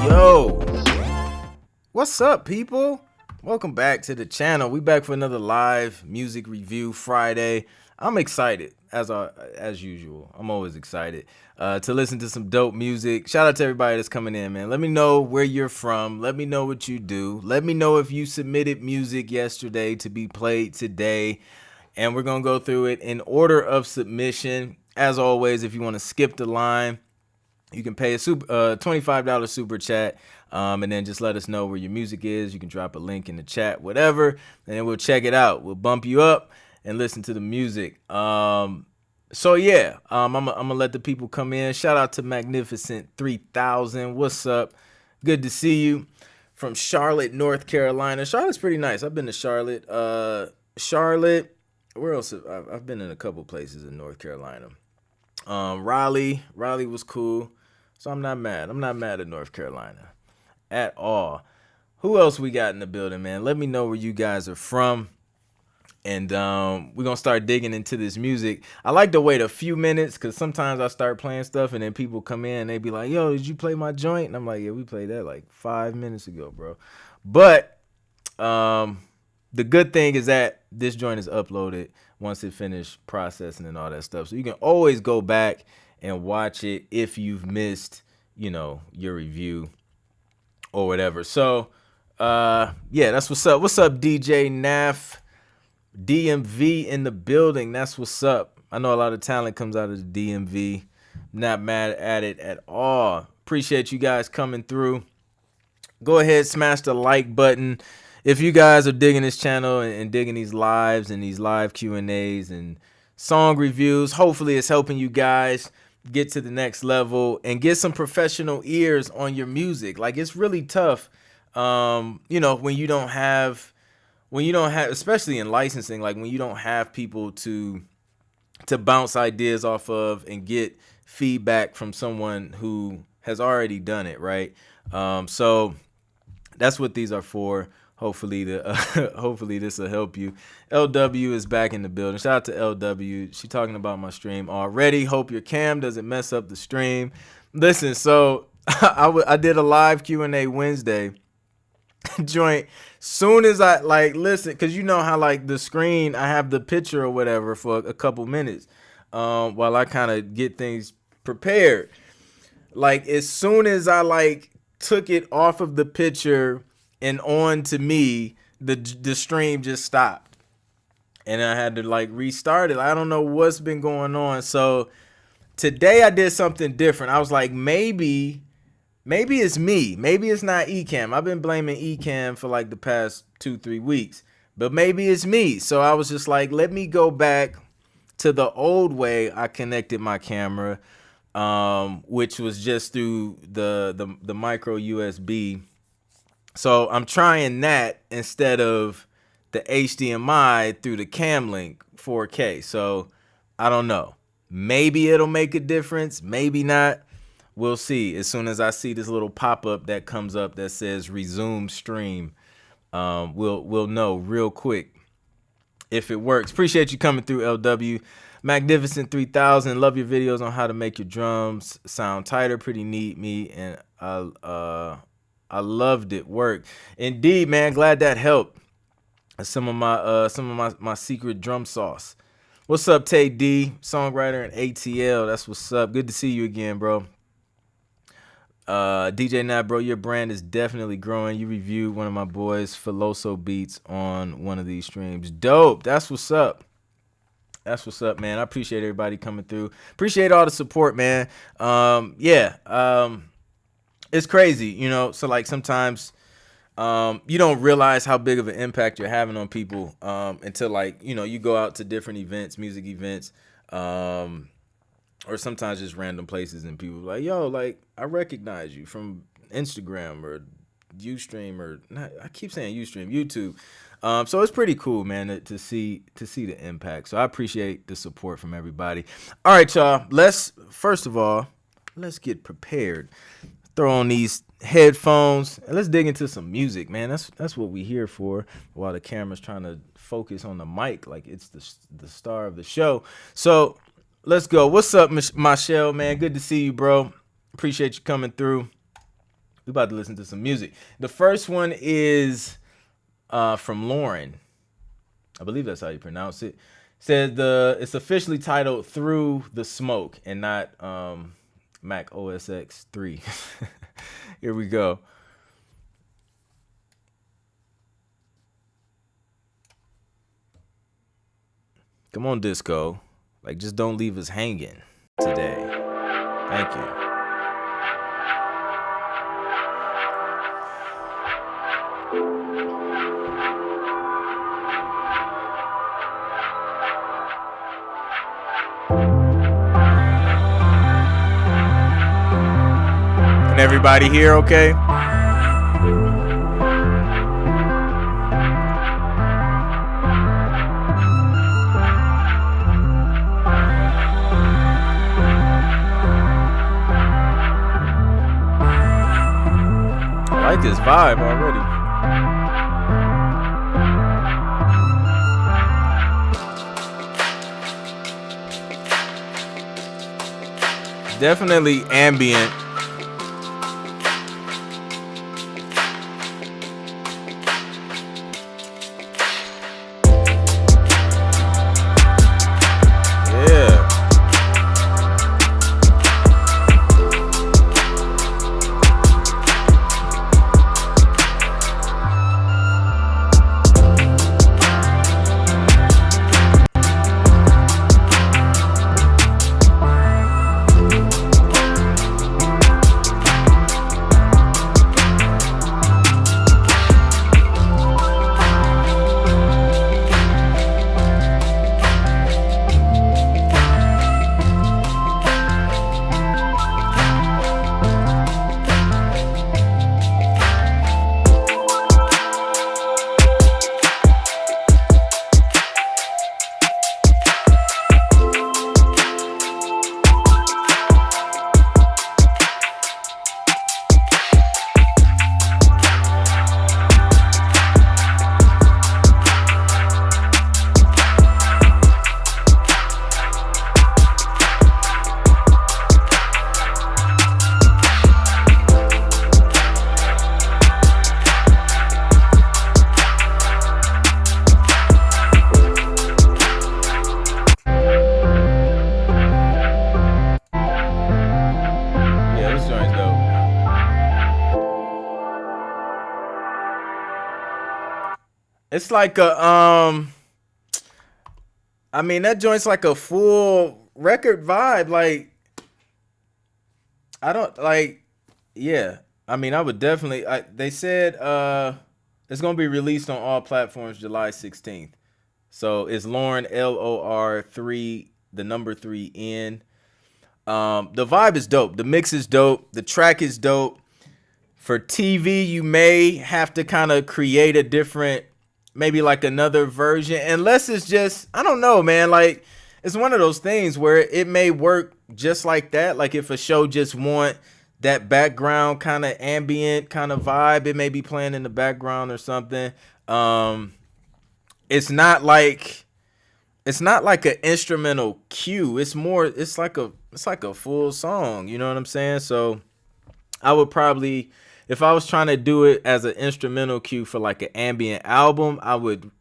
Yo, what's up, people? Welcome back to the channel. We back for another live music review Friday. I'm excited as usual. I'm always excited to listen to some dope music. Shout out to everybody that's coming in, man. Let me know where you're from. Let me know what you do. Let me know if you submitted music yesterday to be played today. And we're gonna go through it in order of submission. As always, if you want to skip the line, you can pay a $25 super chat, and then just let us know where your music is. You can drop a link in the chat, whatever, and then we'll check it out. We'll bump you up and listen to the music. So yeah, I'm gonna let the people come in. Shout out to Magnificent 3000. What's up? Good to see you from Charlotte, North Carolina. Charlotte's pretty nice. I've been to Charlotte. Charlotte. Where else? I've been in a couple places in North Carolina. Raleigh was cool. So I'm not mad. I'm not mad at North Carolina at all. Who else we got in the building, man? Let me know where you guys are from. And we're going to start digging into this music. I like to wait a few minutes because sometimes I start playing stuff and then people come in and they be like, yo, did you play my joint? And I'm like, yeah, we played that like 5 minutes ago, bro. But the good thing is that this joint is uploaded once it finished processing and all that stuff. So you can always go back and watch it if you've missed, your review or whatever. So, yeah, that's what's up. What's up, DJ Naf? DMV in the building. That's what's up. I know a lot of talent comes out of the DMV. Not mad at it at all. Appreciate you guys coming through. Go ahead, smash the like button. If you guys are digging this channel and digging these lives and these live Q&As and song reviews, hopefully it's helping you guys get to the next level and get some professional ears on your music. Like, it's really tough, when you don't have, especially in licensing, like when you don't have people to bounce ideas off of and get feedback from someone who has already done it, right? So that's what these are for. Hopefully this will help you. LW is back in the building. Shout out to LW. She talking about my stream already. Hope your cam doesn't mess up the stream. Listen, so I did a live Q&A Wednesday joint. Soon as I listen, because you know how the screen, I have the picture or whatever for a couple minutes while I kind of get things prepared. As soon as I took it off of the picture and on to me, the stream just stopped, and I had to restart it. I don't know what's been going on. So today I did something different. I was like, maybe it's me. Maybe it's not Ecamm. I've been blaming Ecamm for the past 2-3 weeks, but maybe it's me. So I was just like, let me go back to the old way I connected my camera, which was just through the micro USB. So I'm trying that instead of the HDMI through the Cam Link 4K. So I don't know. Maybe it'll make a difference. Maybe not. We'll see. As soon as I see this little pop-up that comes up that says resume stream, we'll know real quick if it works. Appreciate you coming through, LW. Magnificent 3000. Love your videos on how to make your drums sound tighter. Pretty neat, me, and I loved it. Work indeed, man. Glad that helped. Some of my secret drum sauce. What's up, Tay D, songwriter and ATL? That's what's up. Good to see you again, bro. DJ Nat, bro, your brand is definitely growing. You reviewed one of my boys, Filoso Beats, on one of these streams. Dope. That's what's up. That's what's up, man. I appreciate everybody coming through. Appreciate all the support, man. It's crazy, so sometimes you don't realize how big of an impact you're having on people until you go out to different events, music events, or sometimes just random places and people are like, yo, I recognize you from Instagram or Ustream, or not, I keep saying Ustream, YouTube. So it's pretty cool, man, to see the impact. So I appreciate the support from everybody. All right, y'all, first of all, let's get prepared. Throw on these headphones and let's dig into some music, man. That's what we here for, while the camera's trying to focus on the mic like it's the star of the show. So let's go. What's up, Michelle, man? Good to see you, bro. Appreciate you coming through. We about to listen to some music. The first one is from Lauren. I believe that's how you pronounce it. Said it's officially titled "Through the Smoke" and not Mac OS X 3. Here we go. Come on, Disco. Like, just don't leave us hanging today. Thank you. Can everybody hear okay? I like this vibe already. Definitely ambient. It's like a I mean, that joint's like a full record vibe. Like, I don't like, yeah. I mean, I would definitely. They said it's gonna be released on all platforms July 16th. So it's Lauren LOR3, the number 3N. The vibe is dope. The mix is dope. The track is dope. For TV, you may have to kind of create a different, maybe like another version, unless it's just, I don't know, man. Like, it's one of those things where it may work just like that. Like, if a show just want that background kind of ambient kind of vibe, it may be playing in the background or something. It's not like an instrumental cue. It's like a full song. You know what I'm saying? So I would probably, if I was trying to do it as an instrumental cue for like an ambient album, I would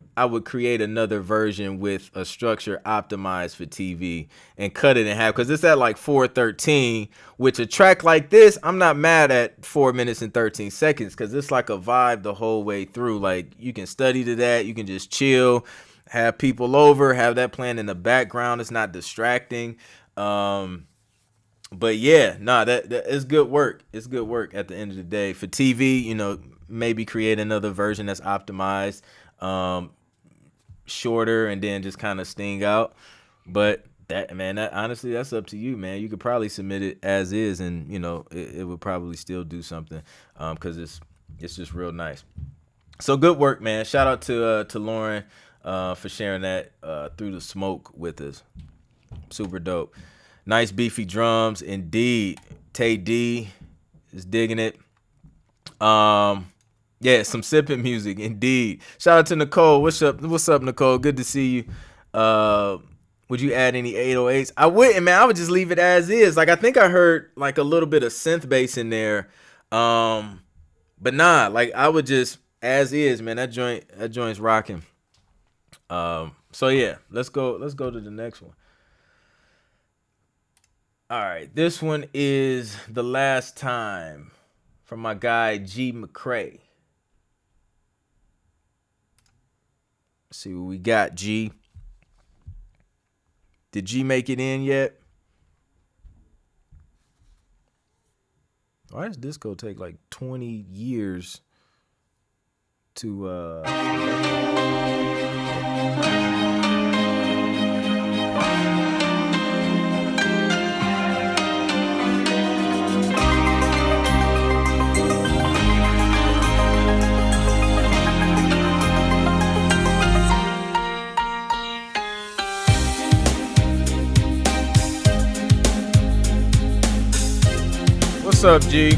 create another version with a structure optimized for TV and cut it in half, because it's at like 4:13. Which a track like this, I'm not mad at 4 minutes and 13 seconds, because it's like a vibe the whole way through. Like, you can study to that, you can just chill, have people over, have that playing in the background. It's not distracting. But yeah, that is good work. It's good work at the end of the day. For TV, you know, maybe create another version that's optimized, shorter, and then just kind of sting out. But that honestly, that's up to you, man. You could probably submit it as is, and you know, it would probably still do something, because it's just real nice. So good work, man. Shout out to Lauren for sharing that Through the Smoke with us. Super dope. Nice beefy drums, indeed. Tay D is digging it. Yeah, some sipping music, indeed. Shout out to Nicole. What's up, Nicole? Good to see you. Would you add any 808s? I wouldn't, man. I would just leave it as is. Like, I think I heard like a little bit of synth bass in there. But nah, like I would just as is, man. That joint's rocking. So yeah, let's go to the next one. All right, this one is The Last Time from my guy G McCrae. Let's see what we got, G. Did G make it in yet? Why does disco take like 20 years to What's up, G?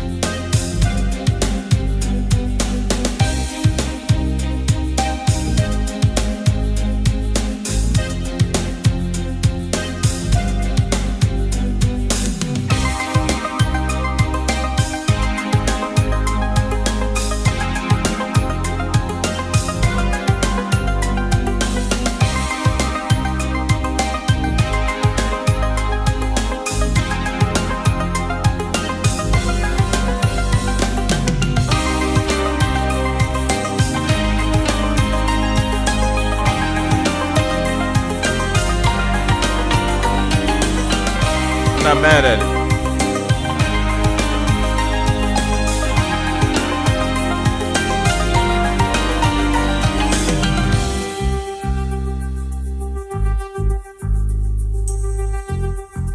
Not mad at it.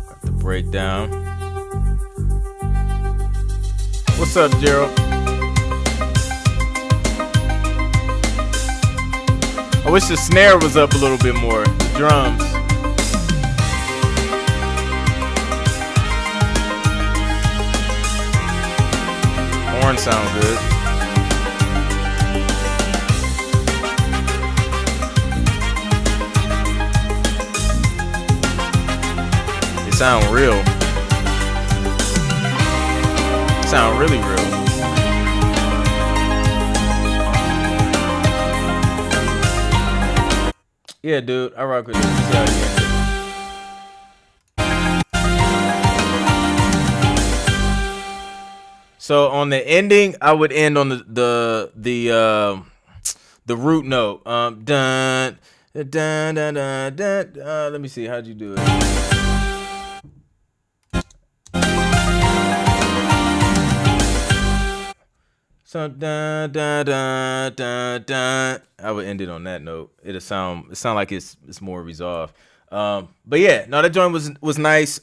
Got the breakdown. What's up, Gerald? I wish the snare was up a little bit more. The drums. Horn sound good. It sound real. It sound really real. Yeah, dude, I rock with this. So on the ending, I would end on the root note. Dun dun dun dun dun. Let me see. How'd you do it? So dun dun dun dun dun. I would end it on that note. It sound like it's more resolved. But yeah, no, that joint was nice.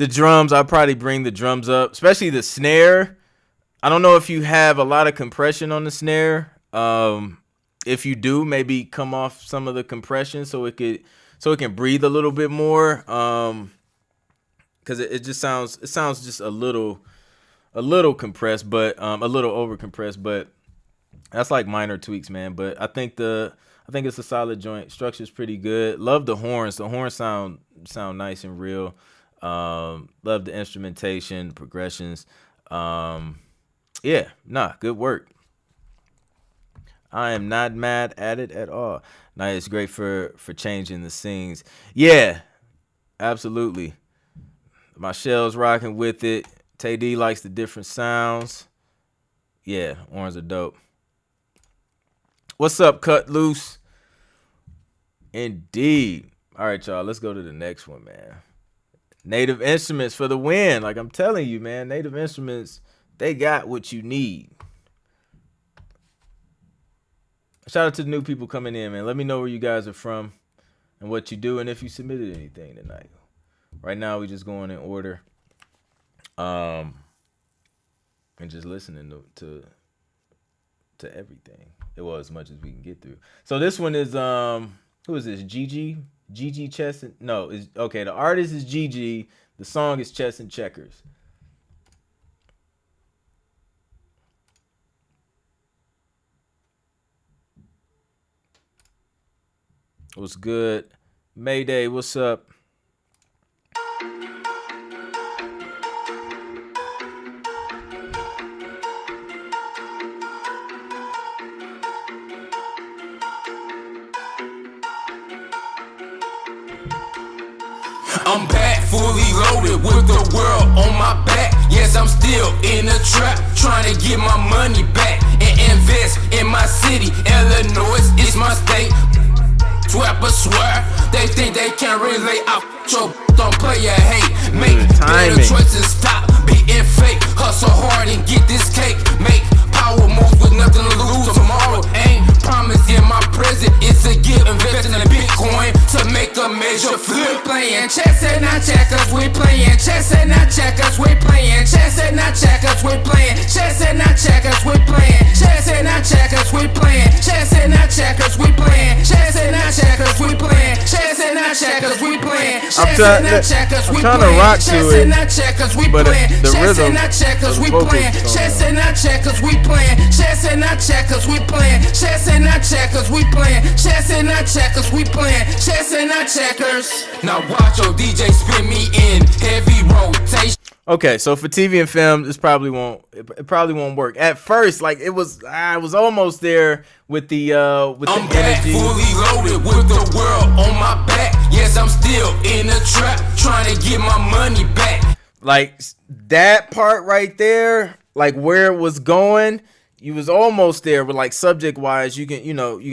The drums, I'd probably bring the drums up, especially the snare. I don't know if you have a lot of compression on the snare. If you do, maybe come off some of the compression so it can breathe a little bit more. Because it just sounds just a little compressed, but a little over compressed. But that's like minor tweaks, man. But I think it's a solid joint. Structure's pretty good. Love the horns. The horns sound nice and real. Love the instrumentation, progressions. Yeah, good work. I am not mad at it at all. Nah, it's great for changing the scenes. Yeah, absolutely. My shell's rocking with it. Tay D likes the different sounds. Yeah, horns are dope. What's up, Cut Loose? Indeed. All right, y'all, let's go to the next one, man. Native Instruments for the win. Like I'm telling you, man, Native Instruments, they got what you need. Shout out to the new people coming in, man. Let me know where you guys are from and what you do and if you submitted anything tonight. Right now, we just going in order. And just listening to everything. Well, as much as we can get through. So this one is who is this? Gigi Chess and no, is okay. The artist is Gigi. The song is Chess and Checkers. What's good? Mayday, what's up? I'm back, fully loaded with the world on my back. Yes, I'm still in the trap, trying to get my money back and invest in my city. Illinois is my state. Twapper swear, they think they can't relate. I your don't play your hate. Make better choices, stop being fake. Hustle hard and get this cake. Make power moves with nothing to lose. Tomorrow ain't promised in my present. It's a gift, investing in Bitcoin to make a major flip. Playing chess and not checkers, we playing chess and not checkers, we playing chess and not checkers, we playing chess and not checkers, we playing chess and not checkers, we playing chess and not checkers, we playing chess and not checkers, we playing chess and not checkers, we playing chess and not checkers, we playing chess and not checkers, we playing chess and not checkers, we playing chess and not checkers, we playing chess and not checkers, we playing chess and not checkers, we playing chess and not checkers, we playing chess and not checkers. Now watch your DJ spin me in heavy rotation. Okay, so for TV and film, this probably won't. It probably won't work at first. Like it was, I was almost there with the I'm the back, energy. fully loaded with the world on my back. Yes, I'm still in the trap, trying to get my money back. Like that part right there, like where it was going, you was almost there. But like subject wise, you can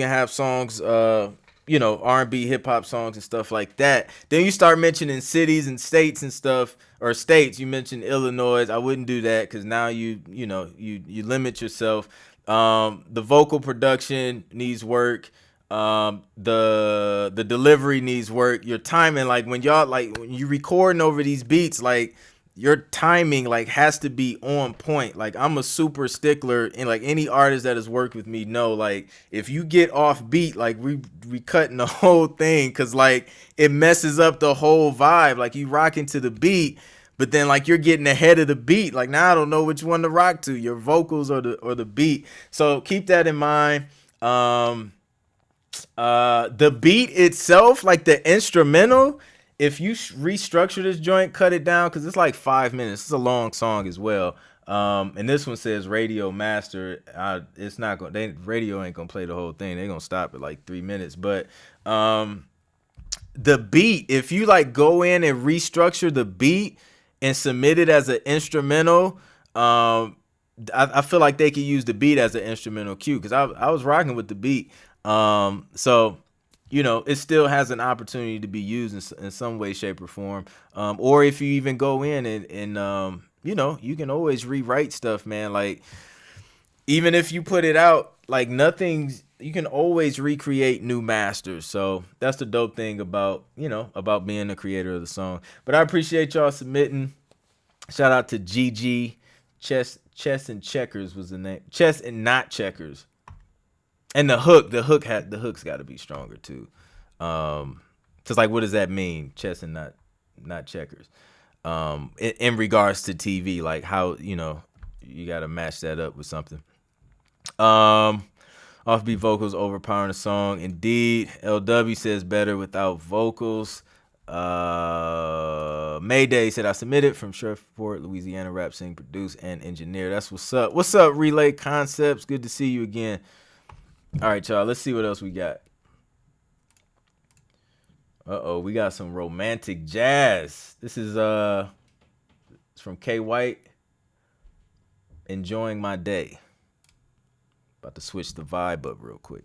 have songs, R&B, hip hop songs and stuff like that. Then you start mentioning cities and states and stuff, or states. You mentioned Illinois. I wouldn't do that because now you limit yourself. The vocal production needs work. The delivery needs work. Your timing, like when you recording over these beats, like your timing like has to be on point. Like I'm a super stickler, and like any artist that has worked with me know, like if you get off beat, like we cutting the whole thing, because like it messes up the whole vibe. Like you rocking to the beat, but then like you're getting ahead of the beat. Like now I don't know which one to rock to, your vocals or the beat. So keep that in mind. The beat itself, like the instrumental, if you restructure this joint, cut it down, because it's like 5 minutes. It's a long song as well. And this one says radio master. It's not going. Radio ain't gonna play the whole thing. They're gonna stop at like 3 minutes. But the beat, if you like go in and restructure the beat and submit it as an instrumental, I feel like they could use the beat as an instrumental cue, because I was rocking with the beat. So it still has an opportunity to be used in some way, shape, or form. Or if you even go in and you can always rewrite stuff, man. Like even if you put it out, like you can always recreate new masters. So that's the dope thing about being the creator of the song. But I appreciate y'all submitting. Shout out to GG. Chess and Checkers was the name. Chess and Not Checkers. And the hook's got to be stronger too. Cause like, what does that mean? Chess and not checkers. In regards to TV, like how you got to match that up with something. Offbeat vocals overpowering the song. Indeed, LW says better without vocals. Mayday said I submitted from Shrapnel, Louisiana. Rap, sing, produce, and engineer. That's what's up. What's up, Relay Concepts? Good to see you again. All right, y'all. Let's see what else we got. We got some romantic jazz. This is it's from K White. Enjoying My Day. About to switch the vibe up real quick.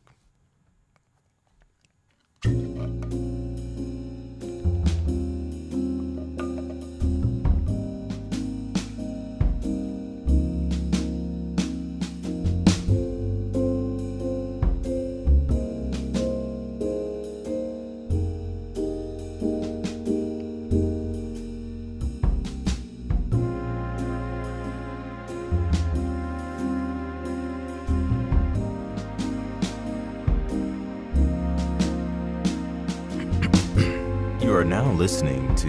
You are now listening to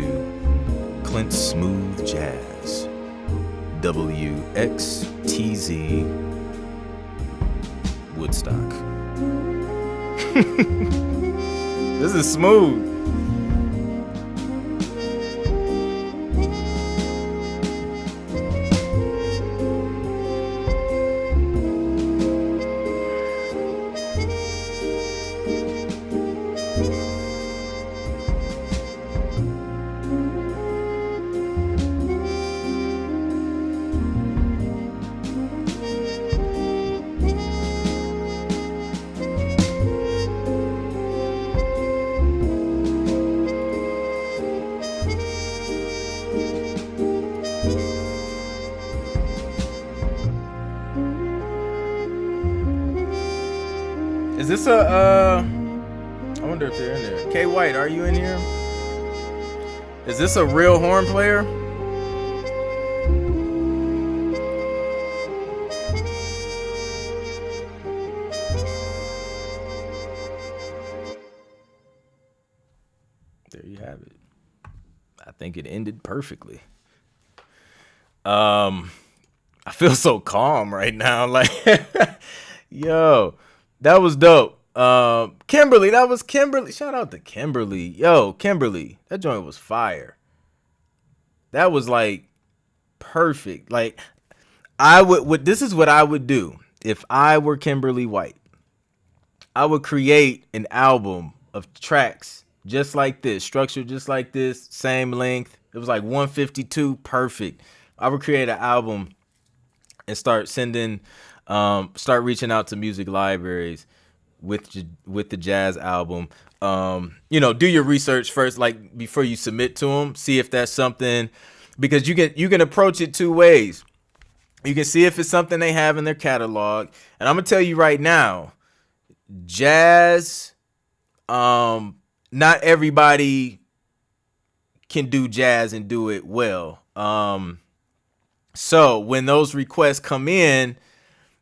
Clint's Smooth Jazz, WXTZ Woodstock. This is smooth. Is this a I wonder if they're in there. K White, are you in here? Is this a real horn player? There you have it. I think it ended perfectly. I feel so calm right now. Like, yo, that was dope. Kimberly, that was Kimberly. Shout out to Kimberly. Yo, Kimberly, that joint was fire. That was like perfect. Like, I would this is what I would do if I were Kimberly White. I would create an album of tracks just like this, structured just like this, same length. It was like 152, perfect. I would create an album and start reaching out to music libraries with the jazz album. Do your research first, like before you submit to them. See if that's something, because you can approach it two ways. You can see if it's something they have in their catalog, and I'm gonna tell you right now, jazz, not everybody can do jazz and do it well. So when those requests come in,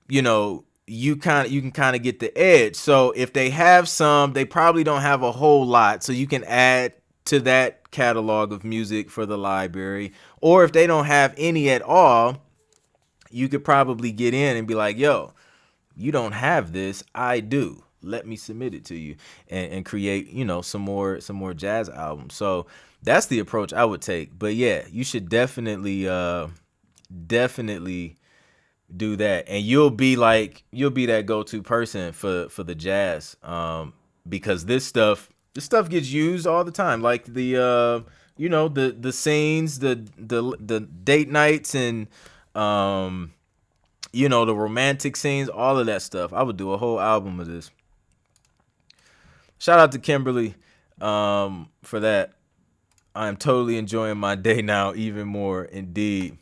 you can kind of get the edge. So if they have some, they probably don't have a whole lot. So you can add to that catalog of music for the library. Or if they don't have any at all, you could probably get in and be like, yo, you don't have this, I do. Let me submit it to you and create, some more jazz albums. So that's the approach I would take. But yeah, you should definitely do that, and you'll be that go-to person for the jazz, because this stuff gets used all the time, like the scenes, the date nights, and the romantic scenes, all of that stuff. I would do a whole album of this. Shout out to Kimberly for that. I am totally enjoying my day now even more, indeed.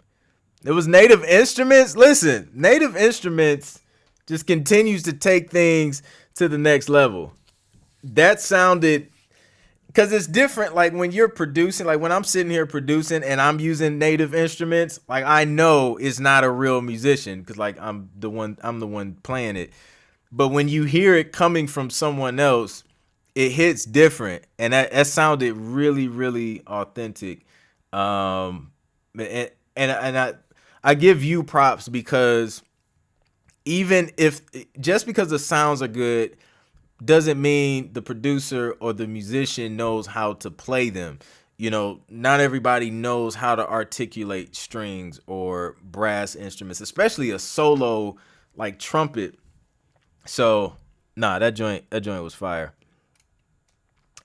It was Native Instruments. Listen, Native Instruments just continues to take things to the next level. That sounded, because it's different. Like when you're producing, like when I'm sitting here producing and I'm using Native Instruments, like I know it's not a real musician, because like I'm the one playing it. But when you hear it coming from someone else, it hits different, and that sounded really, really authentic. And I give you props, because even if just because the sounds are good doesn't mean the producer or the musician knows how to play them. Not everybody knows how to articulate strings or brass instruments, especially a solo like trumpet. So, that joint was fire.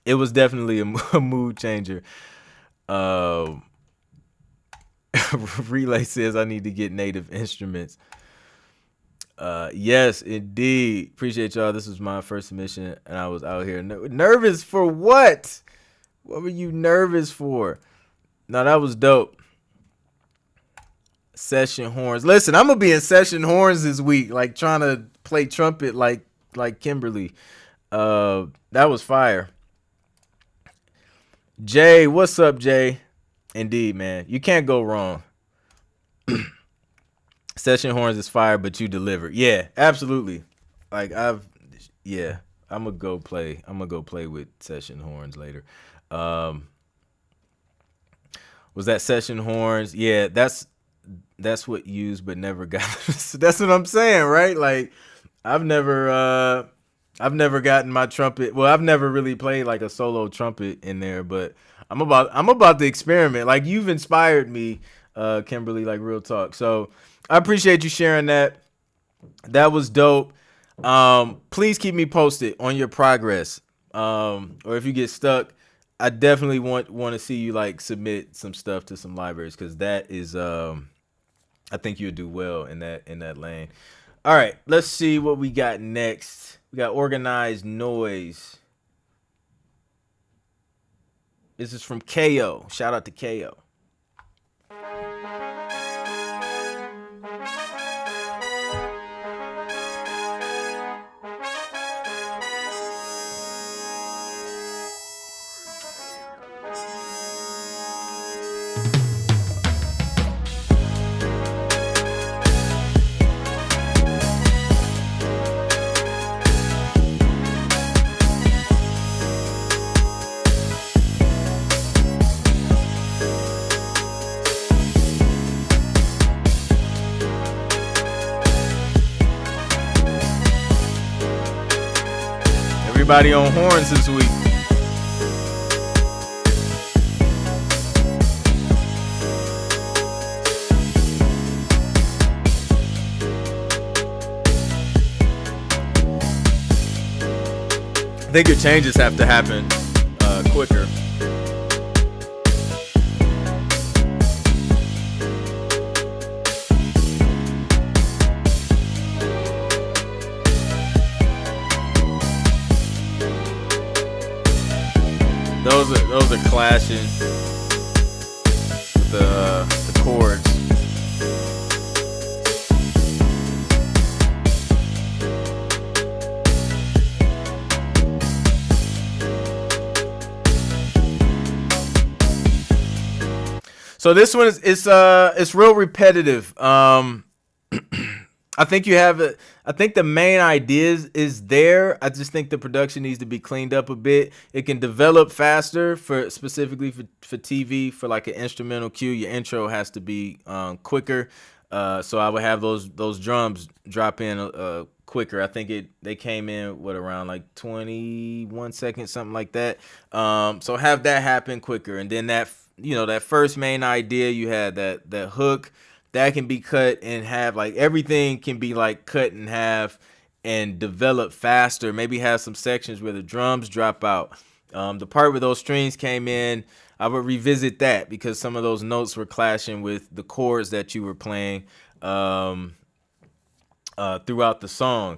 It was definitely a mood changer. Relay says I need to get Native Instruments. Yes, indeed. Appreciate y'all. This was my first submission, and I was out here nervous for what? What were you nervous for? No, that was dope. Session horns. Listen, I'm gonna be in session horns this week, like trying to play trumpet like Kimberly. That was fire. Jay, what's up, Jay? Indeed, man. You can't go wrong. Session horns is fire, but you deliver. Yeah, absolutely. Like I'm gonna go play with session horns later. Was that session horns? Yeah, that's what used but never got. That's what I'm saying, right? Like I've never gotten my trumpet. Well, I've never really played like a solo trumpet in there, but I'm about to experiment. Like you've inspired me, Kimberly, like real talk. So I appreciate you sharing that. That was dope. Please keep me posted on your progress. Or if you get stuck, I definitely want to see you like submit some stuff to some libraries, because that is I think you'll do well in that lane. All right, let's see what we got next. We got Organized Noise. This is from KO. Shout out to KO. Everybody on horns this week. I think your changes have to happen quicker. Those are clashing with the chords. So this one is it's real repetitive. I think you have it. I think the main idea is there. I just think the production needs to be cleaned up a bit. It can develop faster for specifically for TV, for like an instrumental cue. Your intro has to be quicker. So I would have those drums drop in quicker. I think they came in around like 21 seconds, something like that. So have that happen quicker, and then that first main idea you had, that hook. That can be cut in half. Like everything can be like cut in half and develop faster. Maybe have some sections where the drums drop out. The part where those strings came in, I would revisit that because some of those notes were clashing with the chords that you were playing throughout the song.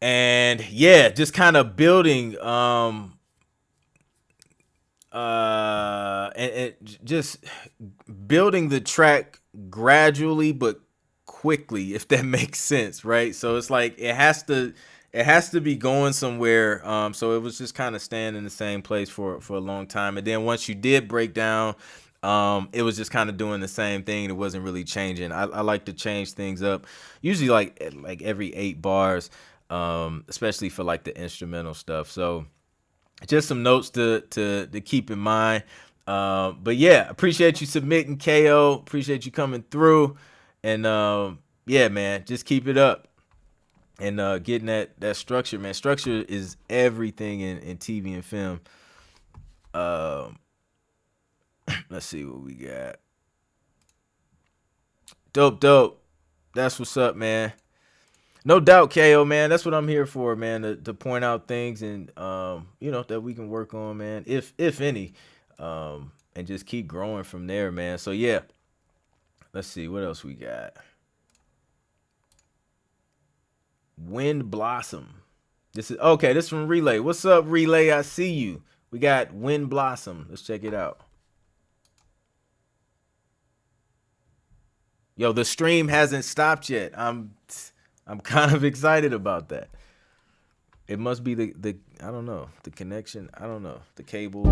And yeah, just kind of building and just building the track gradually but quickly, if that makes sense, right? So it's like it has to be going somewhere. So it was just kind of staying in the same place for a long time, and then once you did break down, it was just kind of doing the same thing. It wasn't really changing. I like to change things up, usually like every 8 bars, especially for like the instrumental stuff. So just some notes to keep in mind. But yeah, appreciate you submitting, KO. Appreciate you coming through. And yeah, man, just keep it up. And getting that structure, man. Structure is everything in TV and film. Let's see what we got. Dope. That's what's up, man. No doubt, KO, man. That's what I'm here for, man. To point out things and that we can work on, man. If any, and just keep growing from there, man. So yeah, let's see what else we got. Wind Blossom. This is from Relay. What's up, Relay? I see you. We got Wind Blossom. Let's check it out. Yo, the stream hasn't stopped yet. I'm kind of excited about that. It must be the I don't know, the connection. I don't know, the cable.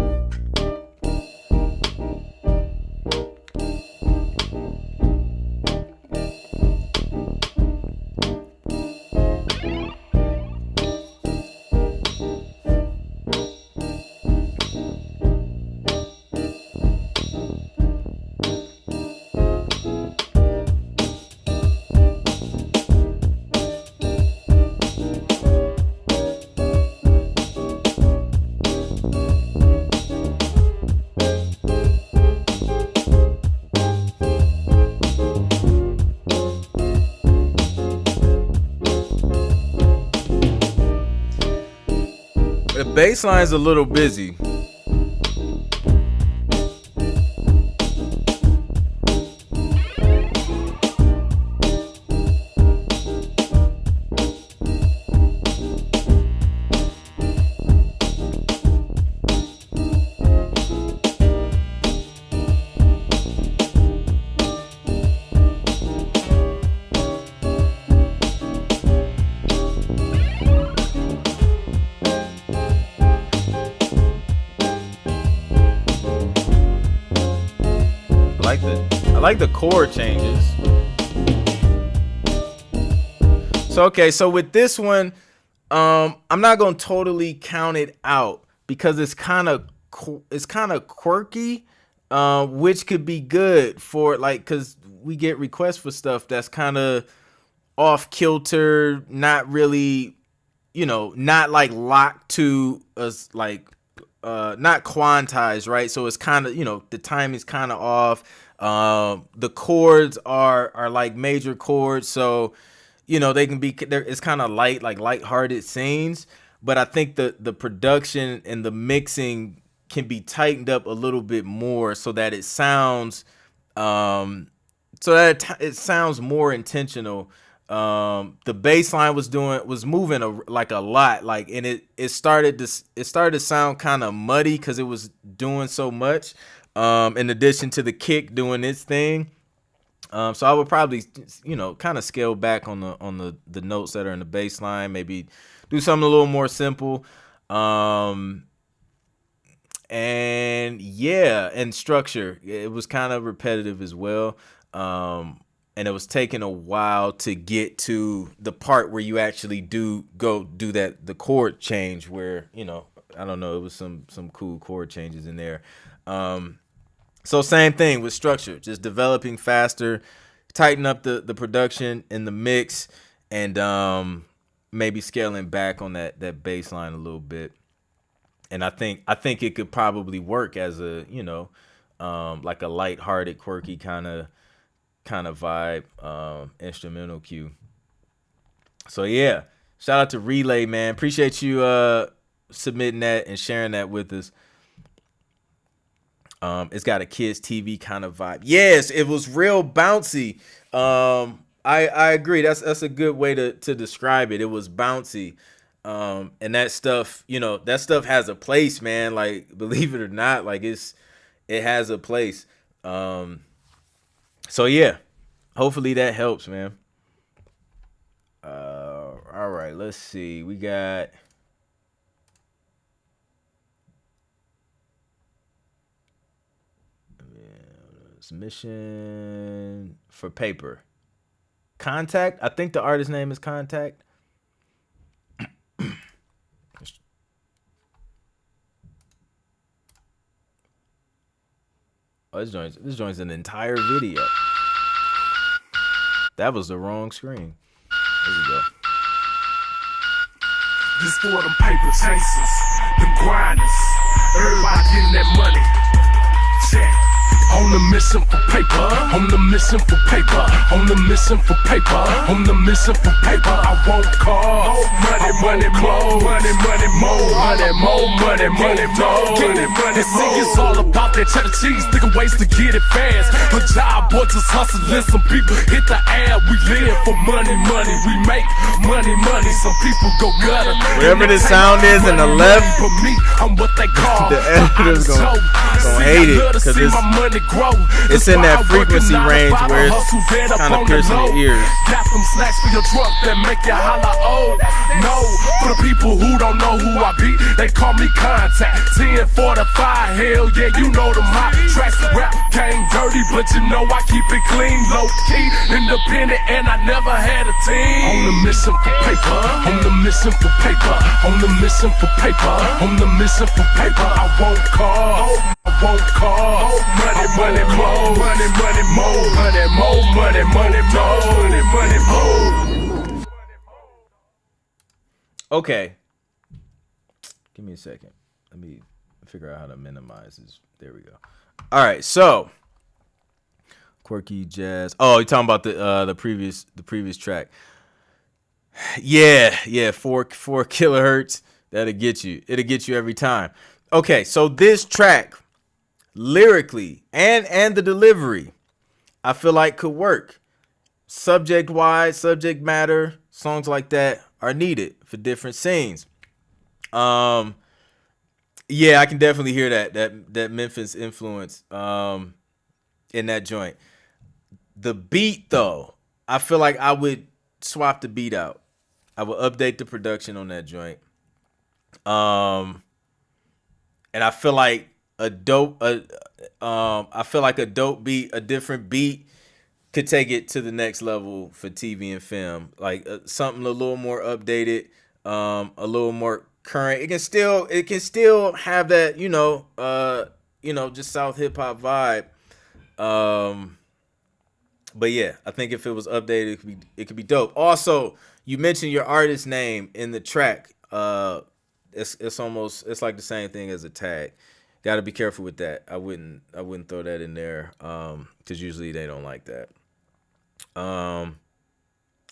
The bass line's a little busy. I like the chord changes. So with this one, I'm not gonna totally count it out because it's kind of quirky, which could be good for because we get requests for stuff that's kind of off kilter, not really, not like locked to us, like not quantized, right? So it's kind of, the timing's kind of off. The chords are like major chords, so they can be there. It's kind of like lighthearted scenes, but I think the production and the mixing can be tightened up a little bit more so that it sounds it sounds more intentional. The bass line was moving a lot, like, and it started to sound kind of muddy because it was doing so much, in addition to the kick doing its thing. So I would probably, kind of scale back on the notes that are in the bass line, maybe do something a little more simple. And yeah, and structure, it was kind of repetitive as well. And it was taking a while to get to the part where you actually do the chord change, where, I don't know, it was some cool chord changes in there. So same thing with structure, just developing faster, tighten up the production and the mix, and maybe scaling back on that bass line a little bit. And I think it could probably work as a, like a lighthearted, quirky kind of vibe, instrumental cue. So yeah, shout out to Relay, man. Appreciate you submitting that and sharing that with us. It's got a kids TV kind of vibe. Yes, it was real bouncy. I agree. That's a good way to describe it. It was bouncy. And that stuff, that stuff has a place, man. Like, believe it or not, like it has a place. So yeah, hopefully that helps, man. All right, let's see. We got submission for Paper. Contact. I think the artist name is Contact. Oh, this joins an entire video. That was the wrong screen. There we go. This for them paper chasers, them grinders. Everybody getting that money. Check. On the mission for paper, on the mission for paper, on the mission for paper, on the mission for paper. I want cars, money, more, money, more, money, more. They see it's all about that cheddar cheese, thinking ways to get it fast. But job boy just hustling, some people hit the ad. We live for money, we make money. Some people go gutter. Wherever this sound is in the left, but me, I'm what they call the editor's gonna hate it because it's in that frequency range where it's kind of piercing the ears. Got them snacks for your truck that make you holla, oh no. For the people who don't know who I be, they call me Contact. 1045, hell yeah, you know them hot tracks. Rap game dirty, but you know I keep it clean, low key, independent, and I never had a team. On the mission for paper, on the mission for paper, on the mission for paper, on the mission for paper. I want cars, I want cars, money, more, money, more. Okay. Give me a second. Let me figure out how to minimize this. There we go. All right, so quirky jazz. Oh, you're talking about the previous track. Yeah, 4 kilohertz. That'll get you. It'll get you every time. Okay, so this track, lyrically and the delivery, I feel like could work. Subject wise, subject matter, songs like that are needed for different scenes. Yeah, I can definitely hear that Memphis influence in that joint. The beat though, I feel like I would swap the beat out. I would update the production on that joint. And I feel like a dope beat, a different beat could take it to the next level for TV and film. Like something a little more updated, a little more current. It can still have that, just South hip hop vibe. But yeah, I think if it was updated, it could be dope. Also, you mentioned your artist name in the track. It's almost it's like the same thing as a tag. Got to be careful with that. I wouldn't throw that in there because usually they don't like that.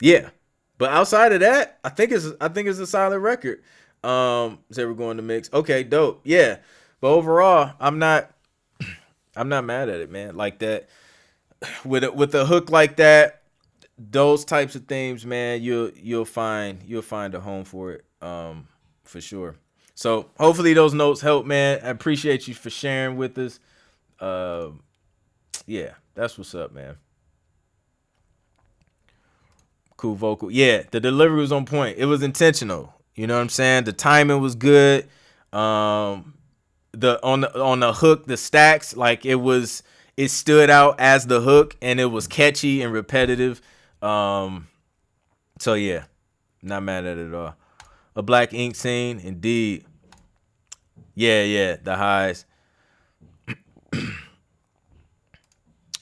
Yeah, but outside of that, I think it's a solid record. So we're going to mix. Okay, dope. Yeah, but overall, I'm not mad at it, man. Like that with a hook like that, those types of themes, man, you'll find a home for it, for sure. So hopefully those notes help, man. I appreciate you for sharing with us. Yeah, that's what's up, man. Cool vocal. Yeah, the delivery was on point. It was intentional. You know what I'm saying? The timing was good. On the hook, the stacks, like it stood out as the hook, and it was catchy and repetitive. So yeah, not mad at it at all. A Black Ink scene, indeed. Yeah, the highs.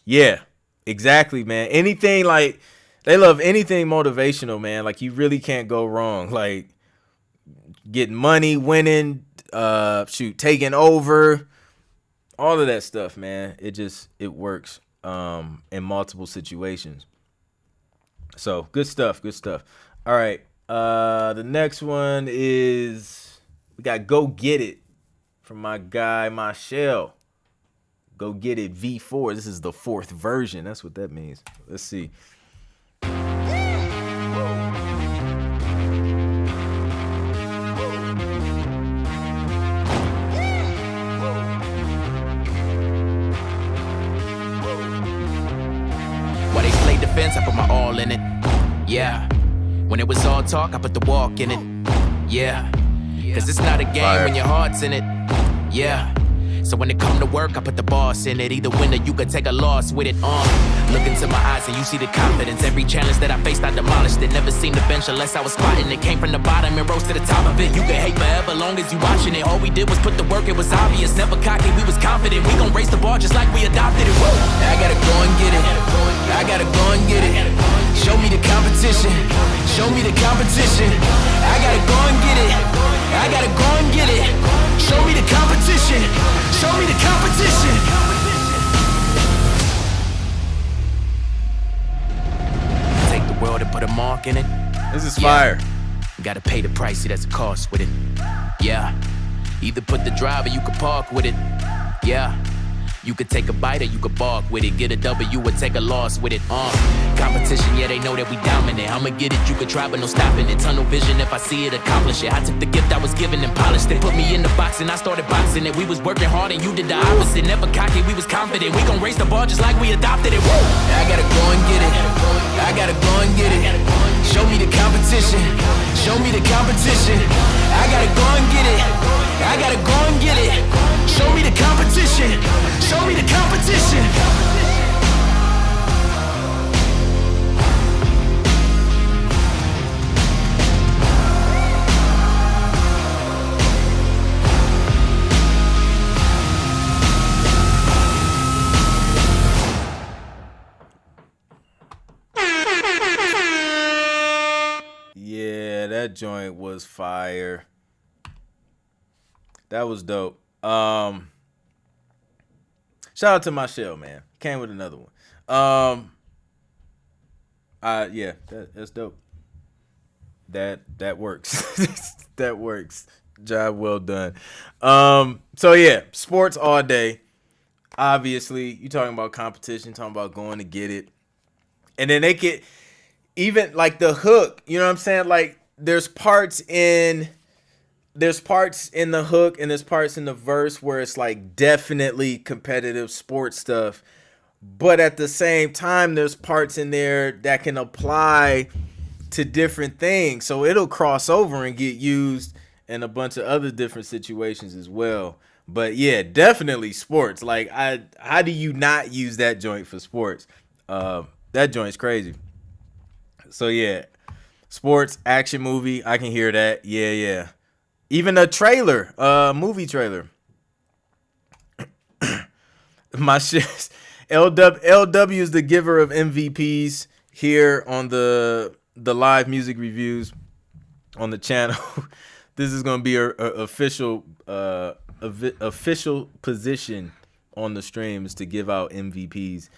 Yeah, exactly, man. Anything like they love anything motivational, man. Like you really can't go wrong. Like getting money, winning, taking over, all of that stuff, man. It works in multiple situations. So good stuff. All right. The next one is we got Go Get It from my guy Michelle. Go Get It V4. This is the 4th version. That's what that means. Let's see. While they play defense, I put my all in it. Yeah. When it was all talk, I put the walk in it. Yeah. Cause it's not a game when your heart's in it. Yeah. So when it come to work, I put the boss in it. Either win or you could take a loss with it. Look into my eyes and you see the confidence. Every challenge that I faced, I demolished it. Never seen the bench unless I was spotting it. Came from the bottom and rose to the top of it. You can hate forever, long as you watching it. All we did was put the work, it was obvious. Never cocky, we was confident. We gon' raise the bar just like we adopted it. Woo! I gotta go and get it. I gotta go and get it. Show me the competition. Show me the competition. I gotta go and get it. I gotta go and get it. Show me the competition. Show me the competition. Take the world and put a mark in it. This is fire. You gotta pay the price, see that's a cost with it. Yeah. Either put the drive or you could park with it. Yeah. You could take a bite or you could bark with it. Get a W or take a loss with it. Competition, yeah, they know that we dominant. I'ma get it, you could try, but no stopping it. Tunnel vision if I see it, accomplish it. I took the gift I was given and polished it. Put me in the box and I started boxing it. We was working hard and you did the opposite. Never cocky, we was confident. We gon' raise the bar just like we adopted it. Woo! I gotta go and get it. I gotta go and get it. Show me the competition. Show me the competition. I gotta go and get it. I gotta go and get it. Show me the competition. Show me the competition. Yeah, that joint was fire. That was dope. Shout out to Michelle, man. Came with another one. Yeah, that's dope. That works. That works. Job well done. So yeah, sports all day. Obviously, you talking about competition, talking about going to get it. And then they get even like the hook, you know what I'm saying? Like there's parts in the hook and there's parts in the verse where it's like definitely competitive sports stuff. But at the same time, there's parts in there that can apply to different things. So it'll cross over and get used in a bunch of other different situations as well. But yeah, definitely sports. Like how do you not use that joint for sports? That joint's crazy. So yeah, sports, action movie, I can hear that. Yeah. Even a trailer, movie trailer. My shit. LW is the giver of MVPs here on the the live music reviews on the channel, this is gonna be a official official position on the streams to give out MVPs.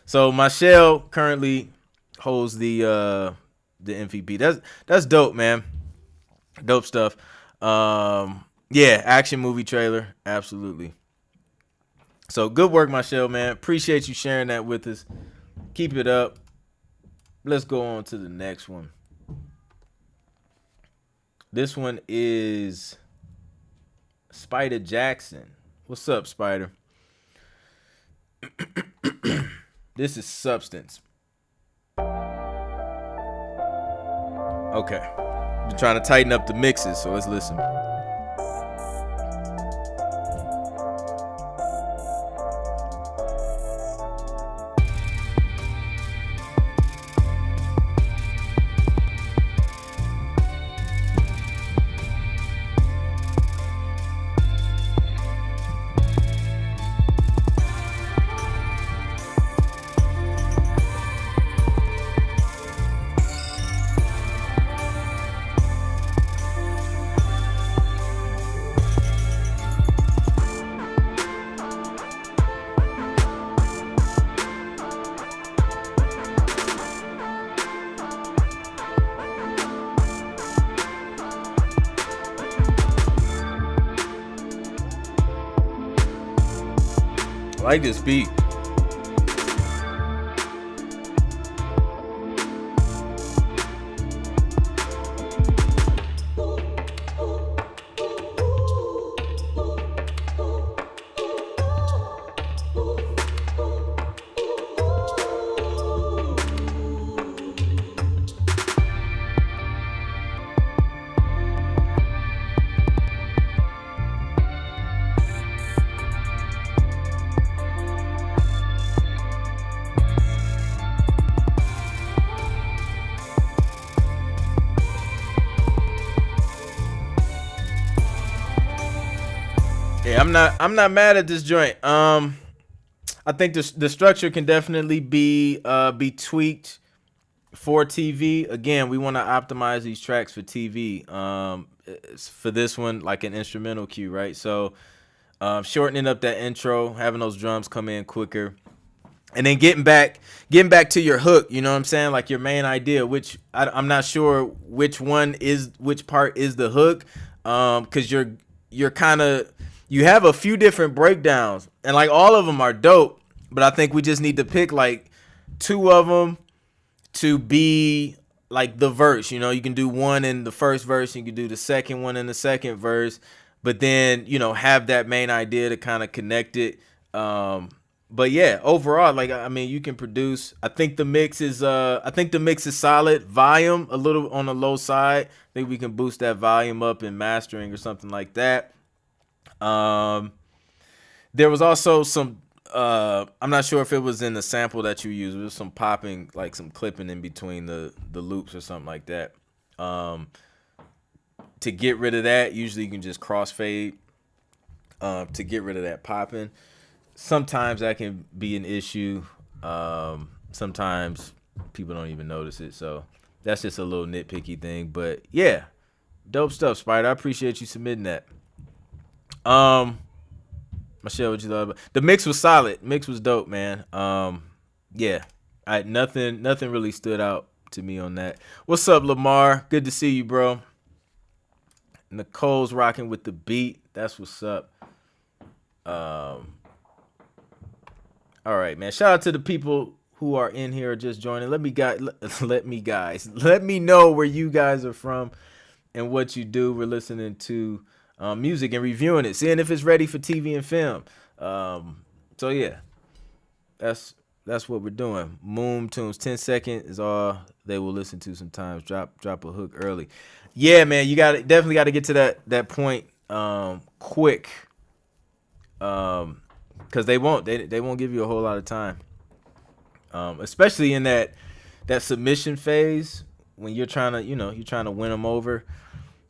So Michelle currently holds the MVP. That's dope, man. Dope stuff. Yeah, action movie trailer, absolutely. So good work, Michelle, man. Appreciate you sharing that with us. Keep it up. Let's go on to the next one. This one is Spider Jackson. What's up, Spider? This is Substance. Okay. Been trying to tighten up the mixes, so let's listen. I like this beat. Yeah, I'm not mad at this joint. I think the structure can definitely be tweaked for TV. Again, we want to optimize these tracks for TV. For this one, like an instrumental cue, right? So shortening up that intro, having those drums come in quicker, and then getting back to your hook. You know what I'm saying? Like your main idea, which I'm not sure which part is the hook, because you're kind of, you have a few different breakdowns, and like all of them are dope, but I think we just need to pick like two of them to be like the verse. You know, you can do one in the first verse, you can do the second one in the second verse, but then, you know, have that main idea to kind of connect it. But yeah, overall, like, I mean, you can produce. I think the mix is solid. Volume a little on the low side. I think we can boost that volume up in mastering or something like that. There was also some, I'm not sure if it was in the sample that you used. There was some popping, like some clipping in between the loops or something like that. To get rid of that, usually you can just crossfade to get rid of that popping. Sometimes that can be an issue. Sometimes people don't even notice it. So that's just a little nitpicky thing. But yeah, dope stuff, Spider. I appreciate you submitting that. Michelle, what you thought about the mix? Was solid. Mix was dope, man. Yeah, nothing really stood out to me on that. What's up, Lamar? Good to see you, bro. Nicole's rocking with the beat. That's what's up. All right, man. Shout out to the people who are in here just joining. Let me know where you guys are from and what you do. We're listening to music and reviewing it, seeing if it's ready for TV and film. So yeah, that's what we're doing. Moon tunes, 10 seconds is all they will listen to sometimes. Drop a hook early. Yeah, man, you definitely got to get to that point quick, because they won't give you a whole lot of time, especially in that submission phase when you're trying to win them over.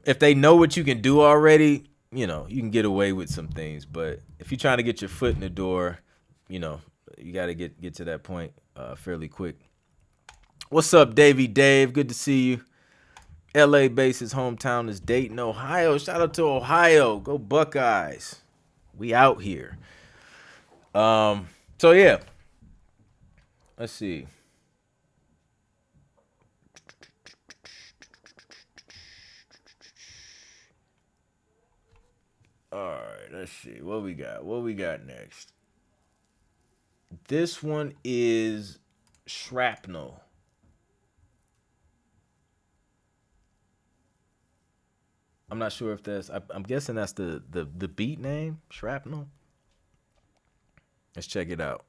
If they know what you can do already, you know, you can get away with some things. But if you're trying to get your foot in the door, you know, you got to get to that point fairly quick. What's up, Davey Dave? Good to see you. LA base, his hometown is Dayton, Ohio. Shout out to Ohio. Go Buckeyes. We out here. So yeah. Let's see. All right, let's see. What we got? What we got next? This one is Shrapnel. I'm not sure if that's. I'm guessing that's the beat name, Shrapnel. Let's check it out.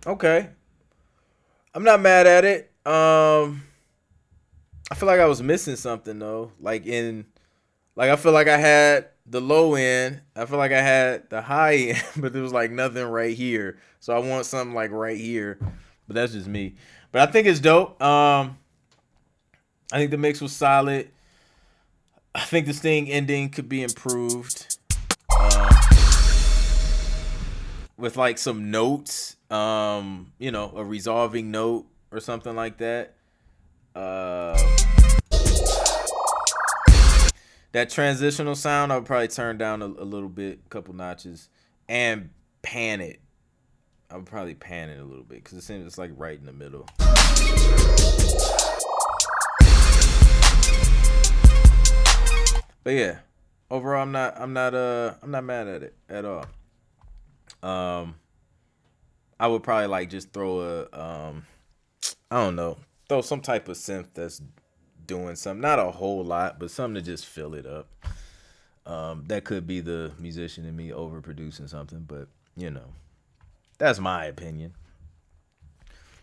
Okay. I'm not mad at it. I feel like I was missing something though. I feel like I had the low end. I feel like I had the high end, but there was like nothing right here. So I want something like right here. But that's just me. But I think it's dope. I think the mix was solid. I think the Sting ending could be improved. With like some notes, a resolving note or something like that. That transitional sound, I would probably turn down a little bit, a couple notches, and pan it. I would probably pan it a little bit because it seems it's like right in the middle. But yeah, overall, I'm not mad at it at all. I would probably like just throw throw some type of synth that's doing something, not a whole lot, but something to just fill it up. That could be the musician in me overproducing something, but that's my opinion.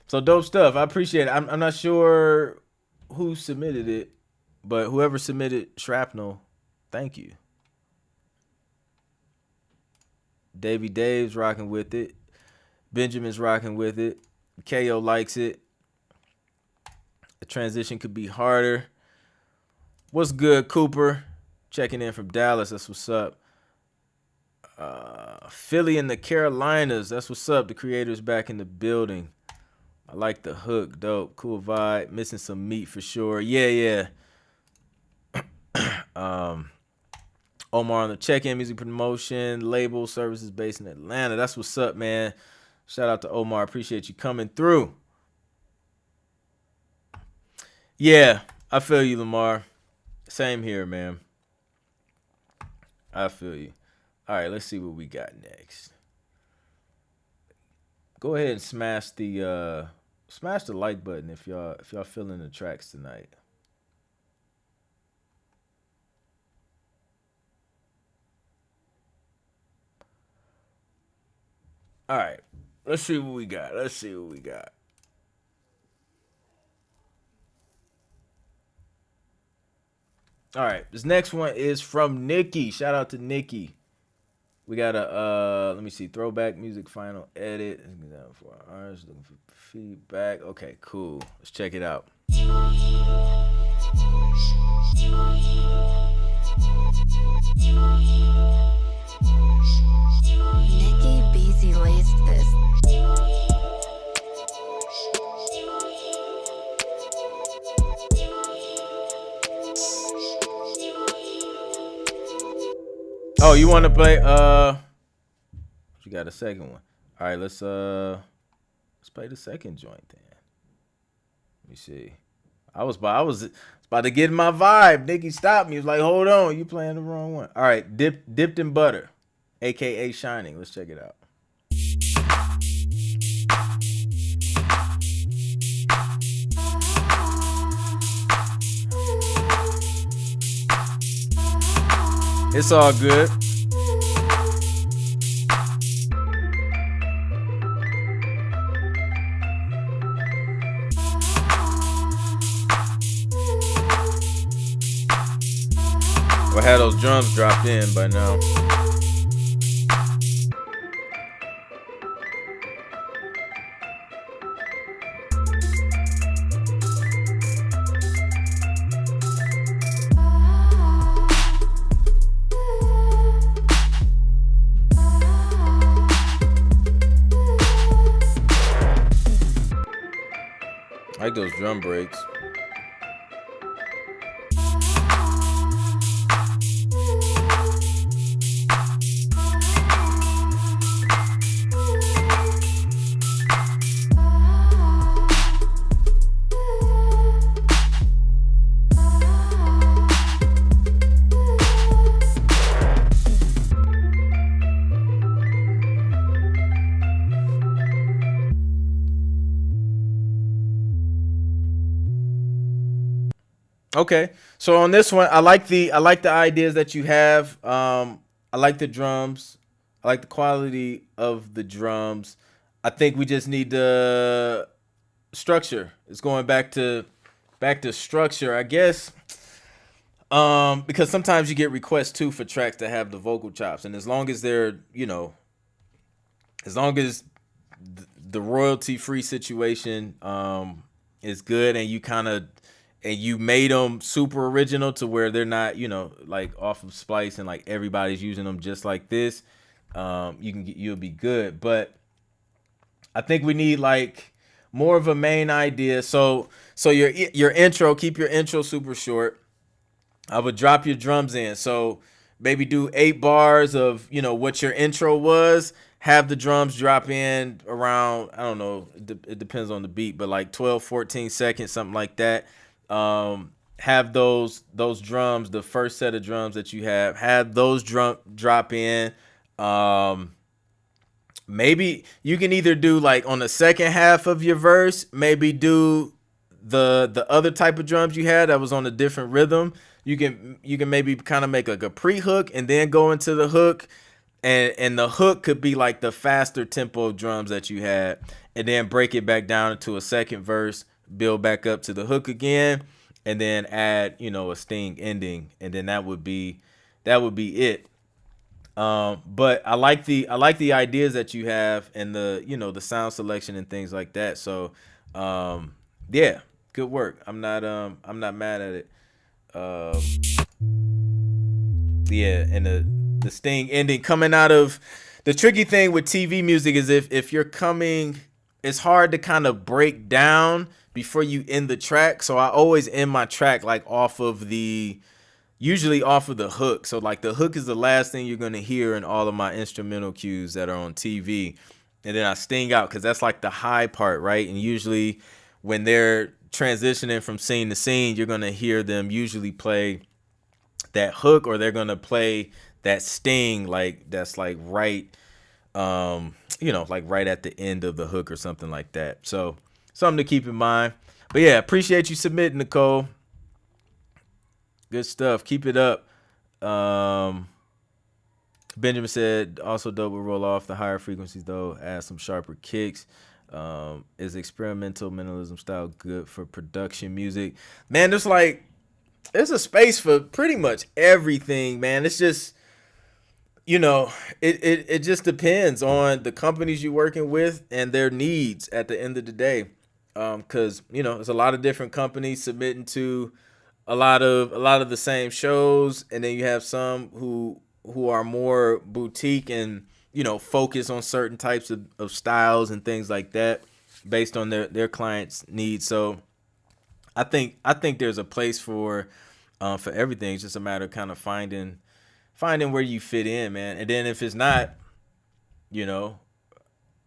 So dope stuff. I appreciate it. I'm not sure who submitted it, but whoever submitted Shrapnel, thank you. Davey Dave's rocking with it. Benjamin's rocking with it. KO likes it. The transition could be harder. What's good, Cooper? Checking in from Dallas. That's what's up. Philly and the Carolinas. That's what's up. The creator's back in the building. I like the hook. Dope. Cool vibe. Missing some meat for sure. Yeah. Omar on the check-in music promotion label services based in Atlanta. That's what's up, man. Shout out to Omar. Appreciate you coming through. Yeah, I feel you, Lamar. Same here, man. I feel you. All right, let's see what we got next. Go ahead and smash the like button if y'all feeling the tracks tonight. All right, let's see what we got. All right, this next one is from Nikki. Shout out to Nikki. We got a let me see, throwback music final edit. Looking for feedback. Okay, cool. Let's check it out. Nikki Beezy laced this. Oh, you want to play? You got a second one. All right, let's play the second joint then. Let me see. I was about to get in my vibe. Nikki stopped me. He was like, hold on, you playing the wrong one. All right, dipped in butter, aka Shining. Let's check it out. It's all good. I had those drums dropped in by now. I like those drum breaks. Okay, so on this one, I like the ideas that you have. I like the drums. I like the quality of the drums. I think we just need the structure. It's going back to structure, I guess. Because sometimes you get requests too for tracks that have the vocal chops, and as long as they're, as long as the royalty free situation is good, and you made them super original to where they're not, like off of Splice and like everybody's using them just like this, you'll be good. But I think we need like more of a main idea. So your intro, keep your intro super short. I would drop your drums in. So maybe do 8 bars of, what your intro was. Have the drums drop in around, I don't know, it depends on the beat, but like 12, 14 seconds, something like that. Have those drums, the first set of drums that you have those drop in. Maybe you can either do like on the second half of your verse, maybe do the other type of drums you had that was on a different rhythm. You can maybe kind of make like a pre-hook and then go into the hook, and the hook could be like the faster tempo drums that you had, and then break it back down into a second verse, build back up to the hook again, and then add, a sting ending, and then that would be it. But I like the ideas that you have, and the the sound selection and things like that. So yeah, good work. I'm not mad at it. Yeah, and the sting ending coming out of the tricky thing with TV music is if you're coming, it's hard to kind of break down before you end the track. So I always end my track like usually off of the hook. So like the hook is the last thing you're going to hear in all of my instrumental cues that are on TV. And then I sting out because that's like the high part, right? And usually when they're transitioning from scene to scene, you're going to hear them usually play that hook, or they're going to play that sting, like that's like right, like right at the end of the hook or something like that. So something to keep in mind. But yeah, appreciate you submitting, Nicole. Good stuff. Keep it up. Benjamin said also dope will roll off the higher frequencies though, add some sharper kicks. Is experimental minimalism style good for production music? Man, there's a space for pretty much everything, man. It's just, it just depends on the companies you're working with and their needs at the end of the day. Because there's a lot of different companies submitting to a lot of the same shows, and then you have some who are more boutique and focus on certain types of styles and things like that based on their clients' needs. So I think there's a place for everything. It's just a matter of kind of finding where you fit in, man. And then if it's not,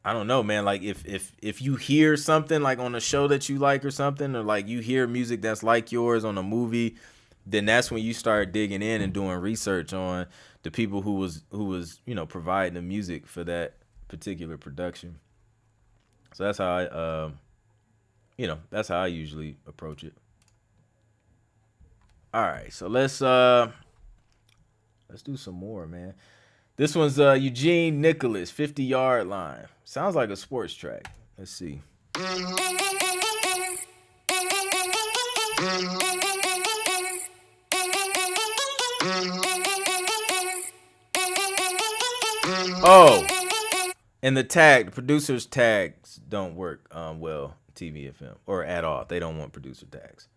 I don't know, man. Like if you hear something like on a show that you like or something, or like you hear music that's like yours on a movie, then that's when you start digging in and doing research on the people who was providing the music for that particular production. So that's how I usually approach it. All right, so let's do some more, man. This one's Eugene Nicholas, 50-yard line. Sounds like a sports track. Let's see. Oh, and the producers tags don't work well TV and film or at all. They don't want producer tags.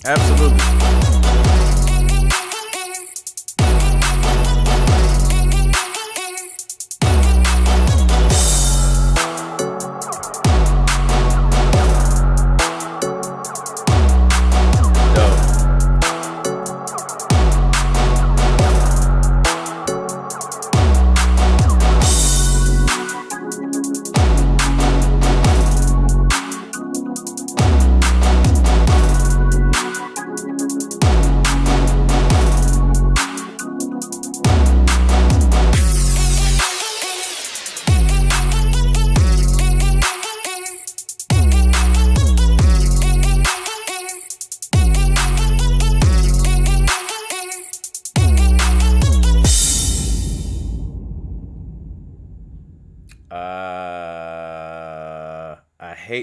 Absolutely.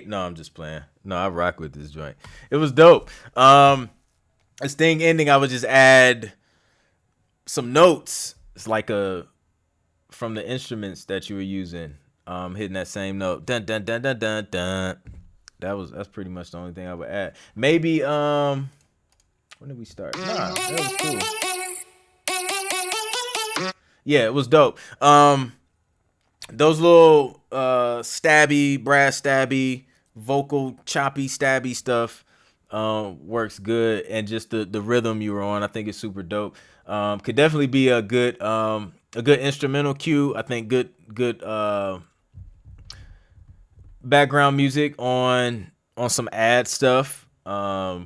No, I'm just playing. No, I rock with this joint. It was dope. This thing ending, I would just add some notes. It's like from the instruments that you were using, hitting that same note. Dun dun dun dun dun dun. That's pretty much the only thing I would add. Maybe when did we start? Nah, that was cool. Yeah, it was dope. Those little stabby, brass stabby, vocal choppy stabby stuff works good, and just the rhythm you were on, I think it's super dope. Could definitely be a good instrumental cue. I think good background music on some ad stuff. I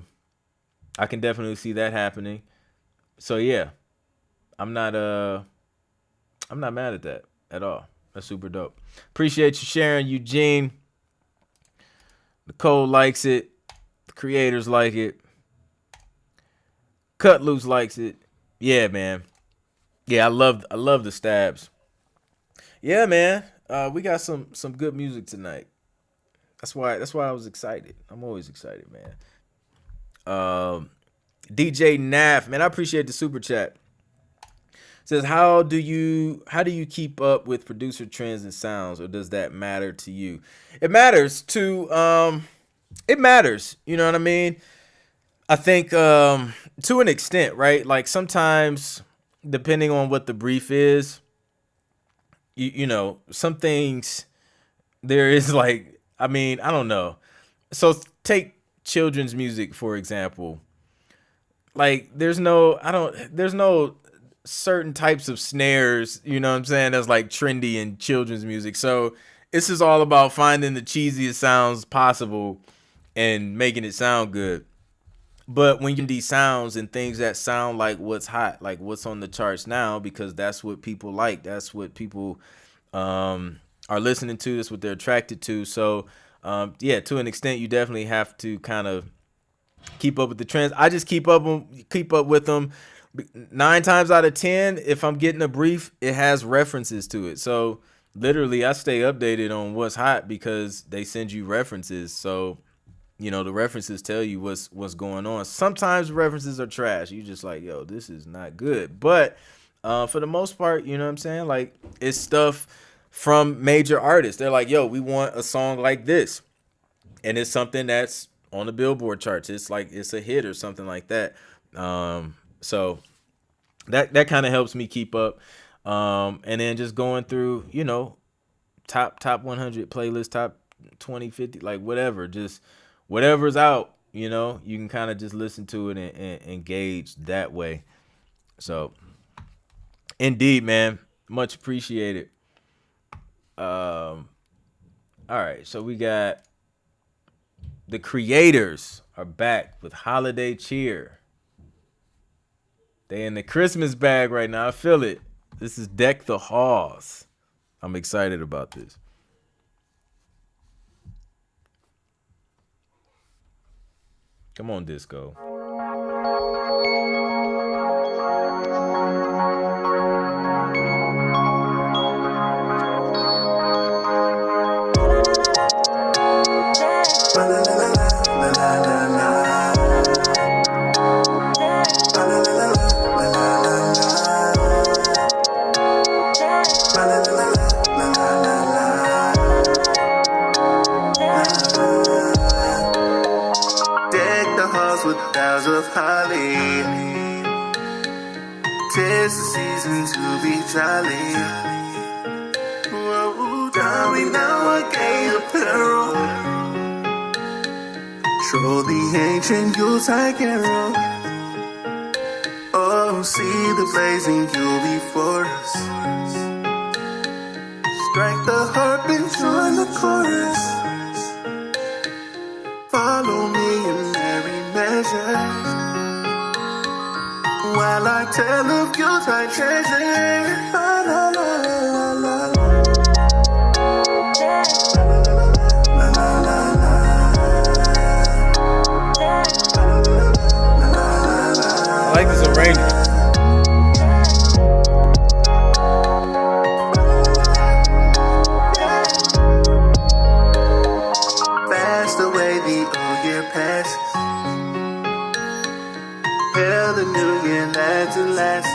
can definitely see that happening. So yeah, I'm not mad at that at all. That's super dope. Appreciate you sharing, Eugene. Nicole likes it. The creators like it. Cut Loose likes it. Yeah, man. Yeah, I love the stabs. Yeah, man. We got some good music tonight. That's why I was excited. I'm always excited, man. DJ Naff, man, I appreciate the super chat. Says, how do you keep up with producer trends and sounds, or does that matter to you? It matters to it matters, you know what I mean? I think to an extent, right? Like sometimes, depending on what the brief is, you know, some things there is like, I mean, I don't know. So take children's music, for example. Like there's no certain types of snares, you know what I'm saying, that's like trendy in children's music. So this is all about finding the cheesiest sounds possible and making it sound good. But when you these sounds and things that sound like what's hot, like what's on the charts now, because that's what people like, that's what people are listening to, that's what they're attracted to. So yeah, to an extent, you definitely have to kind of keep up with the trends. I just keep up with them. 9 times out of 10, if I'm getting a brief, it has references to it. So literally, I stay updated on what's hot because they send you references. So, you know, the references tell you what's going on. Sometimes references are trash. You just like, yo, this is not good. But for the most part, you know what I'm saying? Like, it's stuff from major artists. They're like, yo, we want a song like this. And it's something that's on the Billboard charts. It's like, it's a hit or something like that. So that kind of helps me keep up. And then just going through, you know, top 100 playlists, top 20, 50, like whatever, just whatever's out, You know, you can kind of just listen to it and engage that way. So, indeed, man, much appreciated. All right, so we got the Creators are back with Holiday Cheer. They in the Christmas bag right now. I feel it. This is Deck the Halls. I'm excited about this. Come on, disco. With boughs of holly, 'tis the season to be jolly. Whoa, down we now a gay apparel. Troll the ancient Yuletide carol. Oh, see the blazing Yule before us. Strike the harp and join the chorus. Follow me in merry measure, while I tell of Yuletide treasure. La, la, la, la, la, la. La, la, la, la. I like this arrangement. Fast away the old year passes, ere the new year lads and lasses.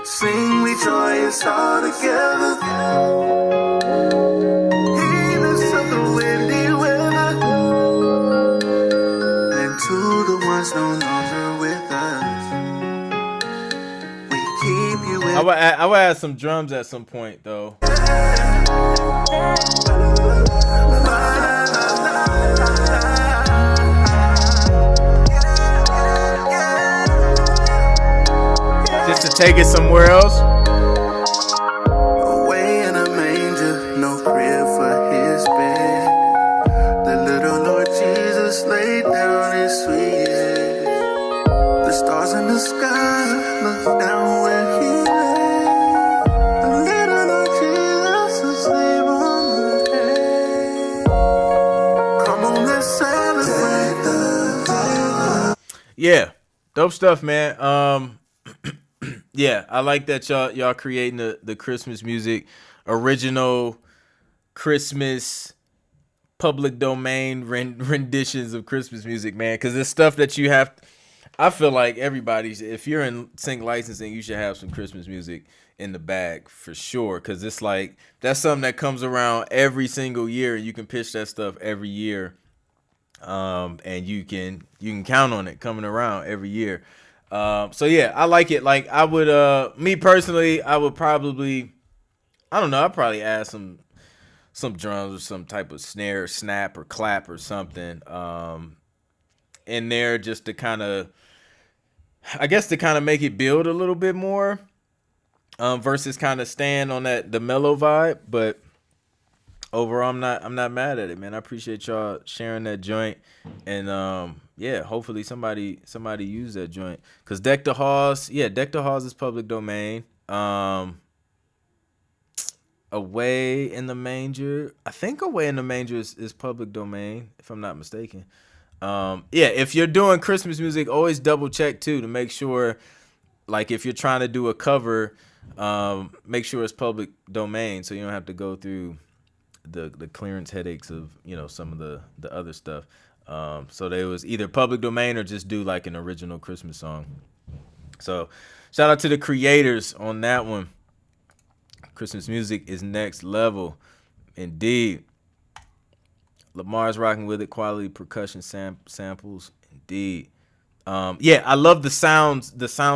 Sing we joyous all together, heedless of the windy weather, and to the ones no longer with us, we keep you in. I would add some drums at some point though. Just to take it somewhere else. Away in a manger, no crib for his bed. The little Lord Jesus laid down his sweet head. The stars in the sky look down where he lay. The little Lord Jesus asleep on the hay. Come on, let's celebrate the day. Yeah, dope stuff, man. Yeah, I like that y'all creating the Christmas music, original Christmas public domain renditions of Christmas music, man. Because it's stuff that you have. I feel like everybody's, if you're in sync licensing, you should have some Christmas music in the bag for sure. Because it's like that's something that comes around every single year. You can pitch that stuff every year, and you can count on it coming around every year. So yeah, I like it. Like I would, me personally, I would probably, I don't know, I'd probably add some drums or some type of snare, snap or clap or something, in there just to kind of, I guess to kind of make it build a little bit more, versus kind of staying on the mellow vibe. But overall, I'm not mad at it, man. I appreciate y'all sharing that joint, and yeah, hopefully somebody use that joint. Cause Deck the Halls is public domain. Away in the Manger, I think Away in the Manger is public domain, if I'm not mistaken. Yeah, if you're doing Christmas music, always double check too to make sure, like if you're trying to do a cover, make sure it's public domain so you don't have to go through the clearance headaches of, you know, some of the other stuff. So they was either public domain or just do like an original Christmas song. So shout out to the Creators on that one. Christmas music is next level, indeed. Lamar's rocking with it. Quality percussion samples, indeed. Yeah, I love the sound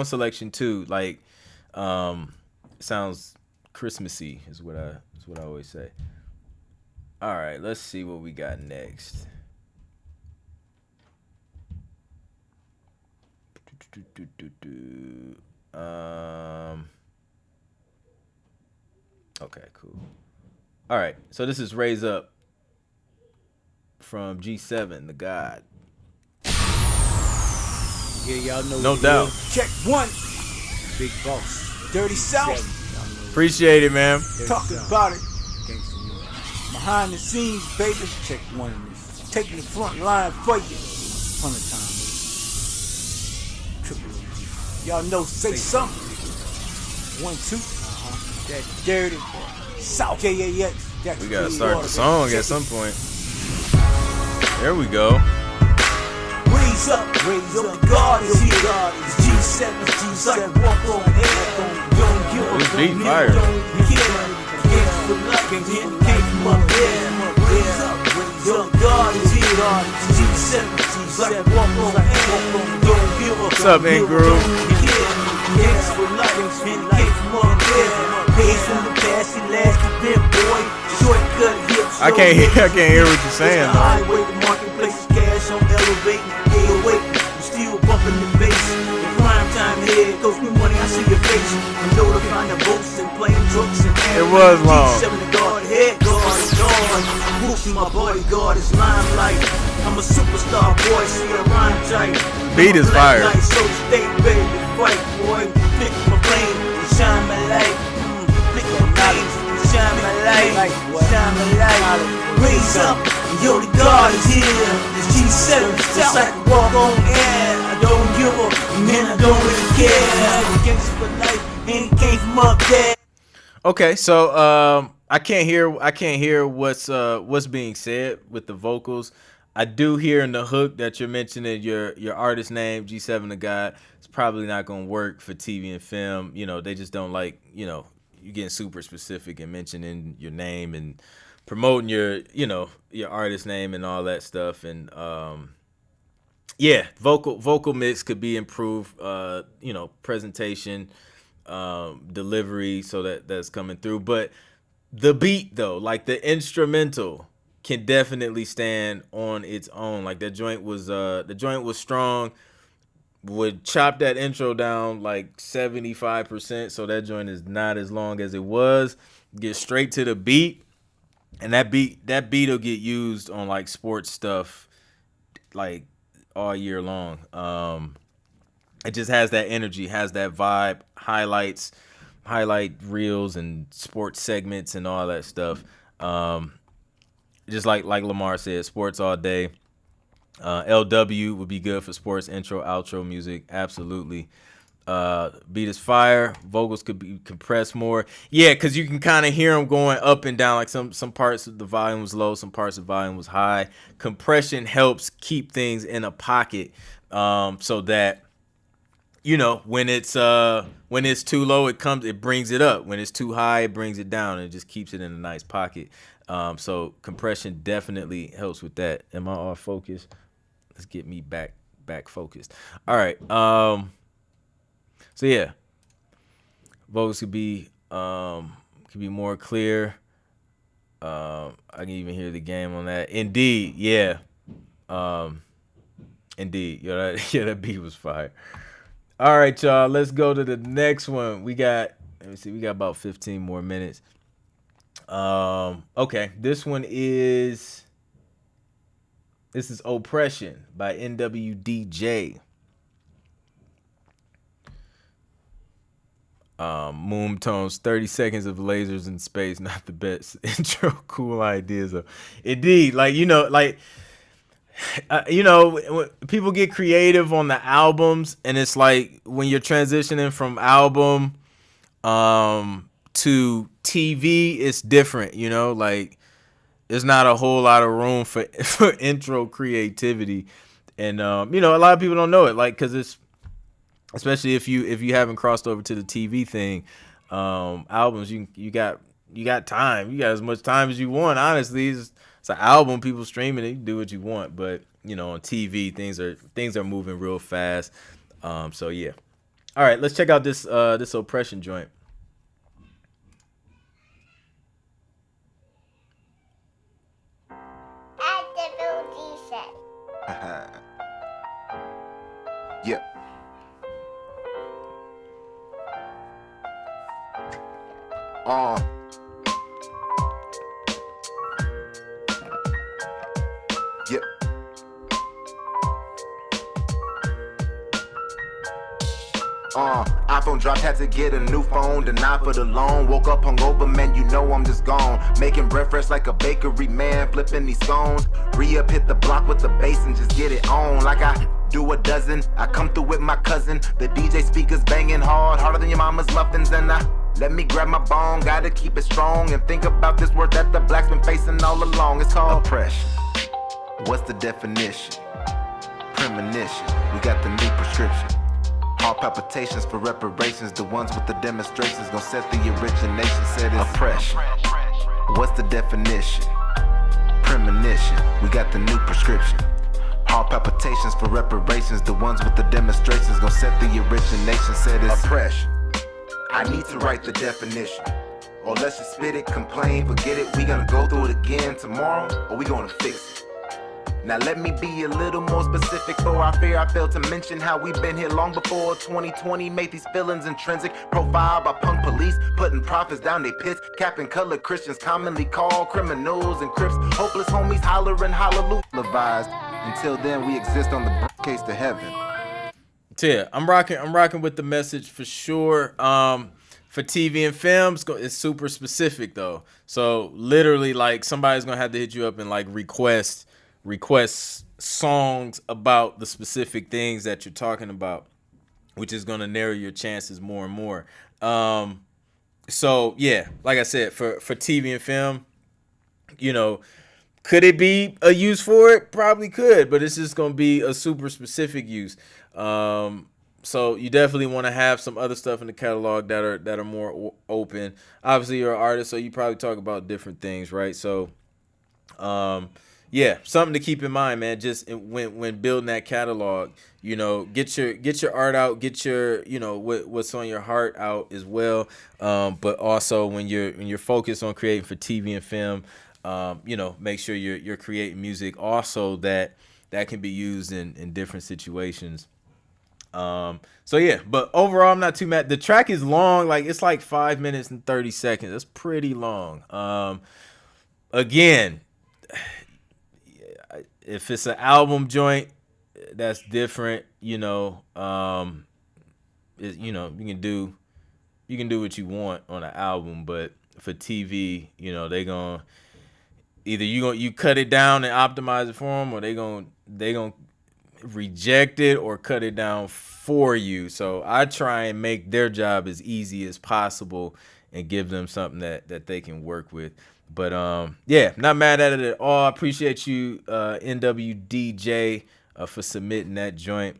selection too. Like, sounds Christmassy is what I always say. All right, let's see what we got next. Okay, cool. All right, so this is Raise Up from G7, the God. Yeah, y'all know No what it doubt. is. Check one. Big boss. Dirty South. Appreciate it, man. Talking about it. Behind the scenes, baby. Check one of this. Taking the front line for you. 100 times. Triple OG. Y'all know, say something. 1, 2. That dirty South. KAX. We gotta start the song at some point. There we go. Raise up, the God is here. It's G7, G7, walk on air. Don't give up. This beat fire. Came from up there. Raise up, the God is here. It's G7, G7, walk on air. Don't give up. What's up, man, Groove? Thanks for life, and came from up there. Pays from the past, he lasted been boy. Shortcut hips. I can't hear what you're saying, though. Highway, the marketplace is cash on elevating. You still bumping the bass. In prime time head, coach me money, I see your face. I'm notifying the boats and playing trucks and It was long. G7 the guard, head guard is gone. Whoop, my bodyguard is limelight. I'm a superstar boy, see a rhyme tight. Beat is fire. Light, so stay ready to fight, boy. Flick my flame and shine my light. Flick my flame and shine my light. Shine my light. Raise up, yo, the God is here. It's G7, just like walk on air. I don't give up, man, I don't really care. Gangsta for life, and it came from up there. Okay, so I can't hear what's being said with the vocals. I do hear in the hook that you're mentioning your artist name, G7 the God. It's probably not gonna work for TV and film. You know, they just don't like, you know, you getting super specific and mentioning your name and promoting your artist name and all that stuff. And yeah, vocal mix could be improved, presentation, delivery, so that's coming through. But the beat though, like the instrumental, can definitely stand on its own. Like the joint was strong. Would chop that intro down like 75%, so that joint is not as long as it was. Get straight to the beat, and that beat will get used on like sports stuff like all year long. It just has that energy, has that vibe, highlight reels and sports segments and all that stuff. Just like Lamar said, sports all day. LW would be good for sports intro, outro music. Absolutely. Beat is fire. Vocals could be compressed more. Yeah, because you can kind of hear them going up and down. Like some parts of the volume was low, some parts of the volume was high. Compression helps keep things in a pocket, so that, you know, when it's too low, it brings it up. When it's too high, it brings it down. And it just keeps it in a nice pocket. So compression definitely helps with that. Am I off focus? Let's get me back focused. All right. So yeah, vocals could be more clear. I can even hear the game on that. Indeed, yeah. Indeed, that beat was fire. All right, y'all. Let's go to the next one. We got about 15 more minutes. Okay, this is Oppression by NWDJ. Moontones, 30 seconds of lasers in space, not the best intro. Cool ideas though. Indeed, like, when people get creative on the albums, and it's like when you're transitioning from album to TV, it's different, like there's not a whole lot of room for intro creativity. And a lot of people don't know it, like, because it's, especially if you haven't crossed over to the TV thing, albums, you got time, you got as much time as you want. Honestly, it's an album, people streaming it, you do what you want. But on TV, things are moving real fast. So yeah. All right, let's check out this Oppression joint. Yep. Yep. iPhone dropped, had to get a new phone, denied for the loan. Woke up hungover, man, you know I'm just gone. Making breakfast like a bakery man, flipping these scones. Re-up, hit the block with the bass and just get it on. Like I do a dozen, I come through with my cousin. The DJ speakers banging hard, harder than your mama's muffins. And let me grab my bone, gotta keep it strong. And think about this word that the black's been facing all along. It's called oppression. What's the definition? Premonition, we got the new prescription. Heart palpitations for reparations. The ones with the demonstrations gon' set the origination. Said it's oppression. What's the definition? Premonition, we got the new prescription. Heart palpitations for reparations. The ones with the demonstrations gon' set the origination. Said it's oppression. I need to write the definition. Or let's just spit it, complain, forget it. We gonna go through it again tomorrow, or we gonna fix it. Now let me be a little more specific, for I fear I failed to mention how we've been here long before 2020 made these feelings intrinsic. Profiled by punk police, putting prophets down their pits. Cap and color Christians commonly called criminals and crips. Hopeless homies hollering hallelujah advised. Until then we exist on the case to heaven. Yeah, I'm rocking with the message for sure. For TV and films, it's super specific though. So literally, like, somebody's gonna have to hit you up and like request songs about the specific things that you're talking about, which is gonna narrow your chances more and more. So yeah, like I said, for TV and film, you know, could it be a use for it? Probably could, but it's just gonna be a super specific use. So you definitely want to have some other stuff in the catalog that are more open. Obviously, you're an artist, so you probably talk about different things, right? So, yeah, something to keep in mind, man. Just when building that catalog, you know, get your art out, get your, you know, what's on your heart out as well. But also when you're focused on creating for TV and film, you know, make sure you're creating music also that can be used in different situations. So yeah, but overall I'm not too mad. The track is long, like it's like 5 minutes and 30 seconds. That's pretty long. Again, if it's an album joint, that's different, you know. You know, you can do what you want on an album, but for TV, you know, they gonna either you cut it down and optimize it for them, or they gonna reject it or cut it down for you. So I try and make their job as easy as possible and give them something that they can work with. But yeah, not mad at it at all. I appreciate you, NWDJ, for submitting that joint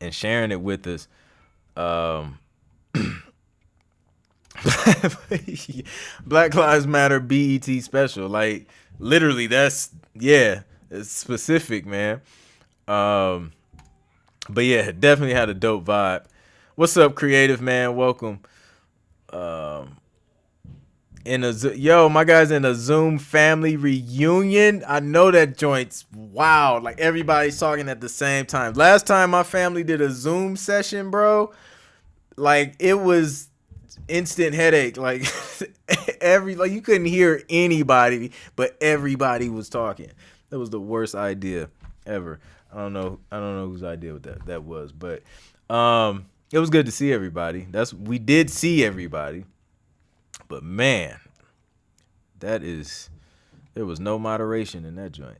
and sharing it with us. Black Lives Matter BET special. Like, literally, it's specific, man. But yeah, definitely had a dope vibe. What's up, creative man? Welcome. My guys in a Zoom family reunion. I know that joint's wild. Like, everybody's talking at the same time. Last time my family did a Zoom session, bro, like, it was instant headache. Like, you couldn't hear anybody, but everybody was talking. That was the worst idea ever. I don't know whose idea that was, but it was good to see everybody. We did see everybody. But man, there was no moderation in that joint.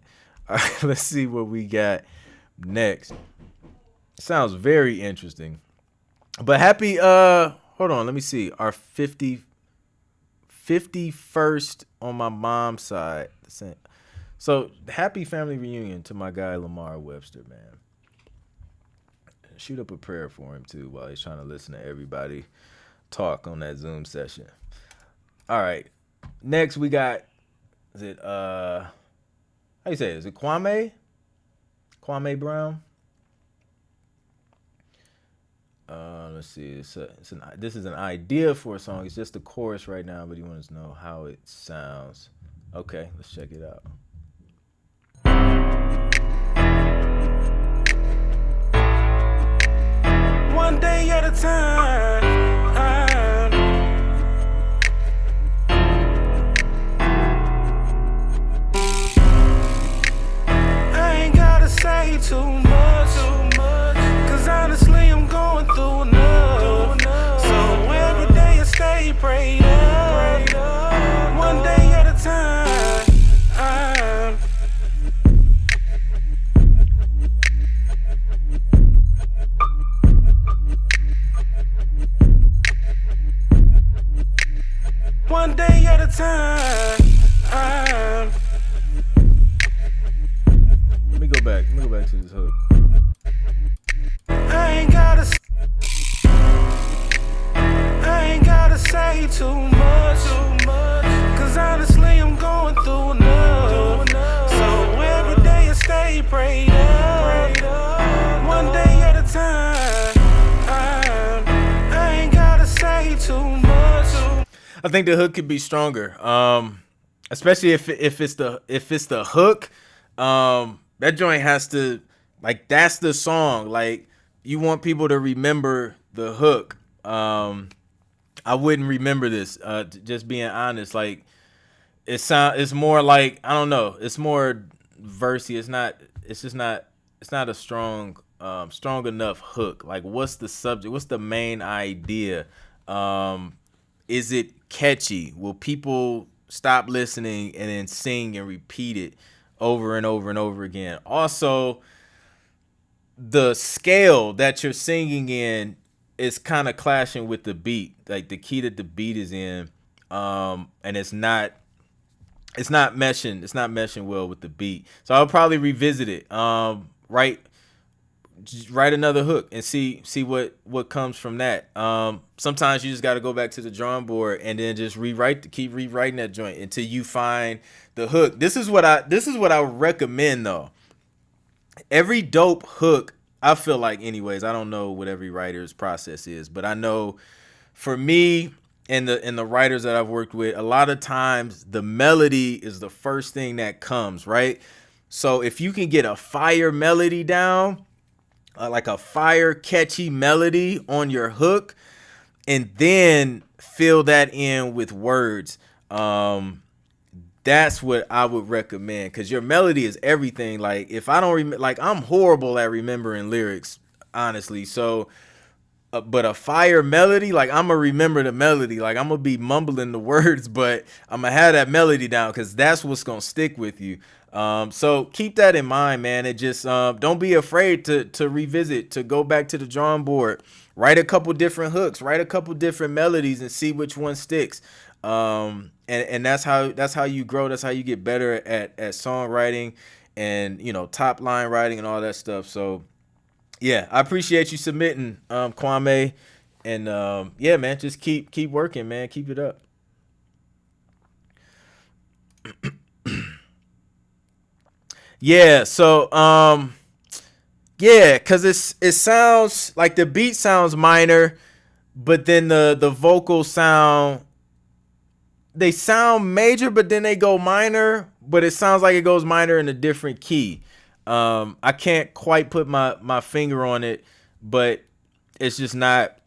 All right, let's see what we got next. Sounds very interesting. But happy, hold on, let me see. Our 51st on my mom's side. So happy family reunion to my guy Lamar Webster, man. Shoot up a prayer for him too while he's trying to listen to everybody talk on that Zoom session. All right. Next we got, is it how you say it? Is it Kwame? Kwame Brown? Let's see. This is an idea for a song. It's just the chorus right now, but he wants to know how it sounds. Okay, let's check it out. One day at a time. time. Let me go back to this hook. I ain't gotta say too much. Cause honestly, I'm going through enough. So every day I stay prayed up. One day at a time. I ain't gotta say too much. I think the hook could be stronger. Especially if it's the hook. That joint has to, like, that's the song. Like, you want people to remember the hook. I wouldn't remember this, just being honest. Like, it's more like, I don't know, it's more versy. It's not a strong enough hook. Like, what's the subject? What's the main idea? Is it catchy? Will people stop listening and then sing and repeat it over and over and over again? Also, the scale that you're singing in is kind of clashing with the beat, like the key that the beat is in, and it's not meshing well with the beat. So I'll probably revisit it. Write another hook and see what comes from that. Sometimes you just got to go back to the drawing board and then just keep rewriting that joint until you find the hook. This is what I would recommend though. Every dope hook, I feel like, anyways, I don't know what every writer's process is, but I know for me and the writers that I've worked with, a lot of times the melody is the first thing that comes, right? So if you can get a fire melody down, like a fire catchy melody on your hook, and then fill that in with words, that's what I would recommend, because your melody is everything. Like, if I don't remember, like, I'm horrible at remembering lyrics, honestly. So, but a fire melody, like, I'm gonna remember the melody. Like, I'm gonna be mumbling the words, but I'm gonna have that melody down because that's what's gonna stick with you. So keep that in mind, man. It just don't be afraid to revisit, to go back to the drawing board, write a couple different hooks, write a couple different melodies, and see which one sticks. And that's how you grow. That's how you get better at songwriting and, you know, top line writing and all that stuff. So yeah, I appreciate you submitting, Kwame, and yeah, man, just keep working, man. Keep it up. Yeah, so yeah, cause it sounds like the beat sounds minor, but then the vocals sound major, but then they go minor, but it sounds like it goes minor in a different key. I can't quite put my finger on it, but it's just not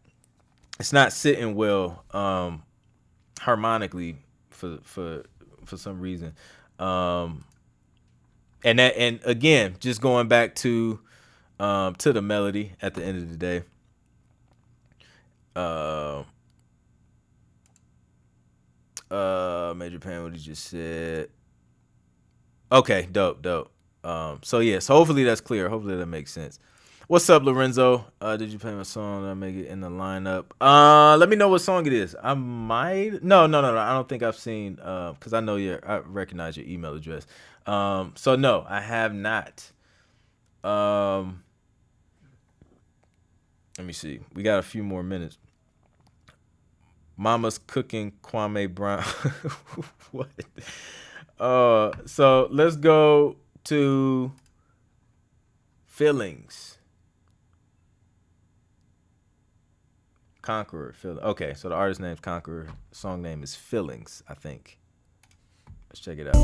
sitting well harmonically for some reason. And again, just going back to the melody at the end of the day. Major Pan, what he just said. Okay, dope. So yeah, so hopefully that's clear. Hopefully that makes sense. What's up, Lorenzo? Did you play my song? Did I make it in the lineup? Let me know what song it is. I might. No. I don't think I've seen. Because I know I recognize your email address. So no, I have not. Let me see. We got a few more minutes. Mama's cooking Kwame Brown. What? So let's go to Feelings. Conqueror. Okay, so the artist name's Conqueror. Song name is Feelings, I think. Let's check it out.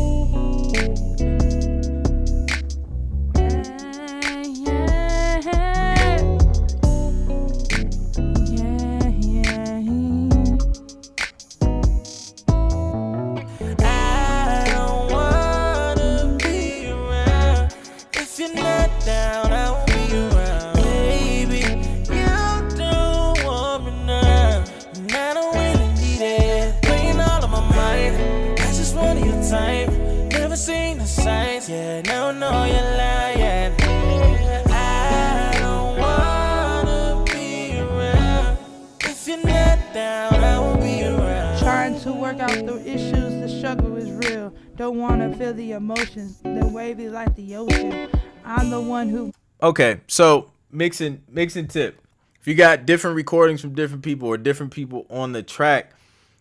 Out the issues struggle is real. Don't wanna feel the emotions, they're wavy like the ocean. I'm the one who. Okay, so mixing tip. If you got different recordings from different people or different people on the track,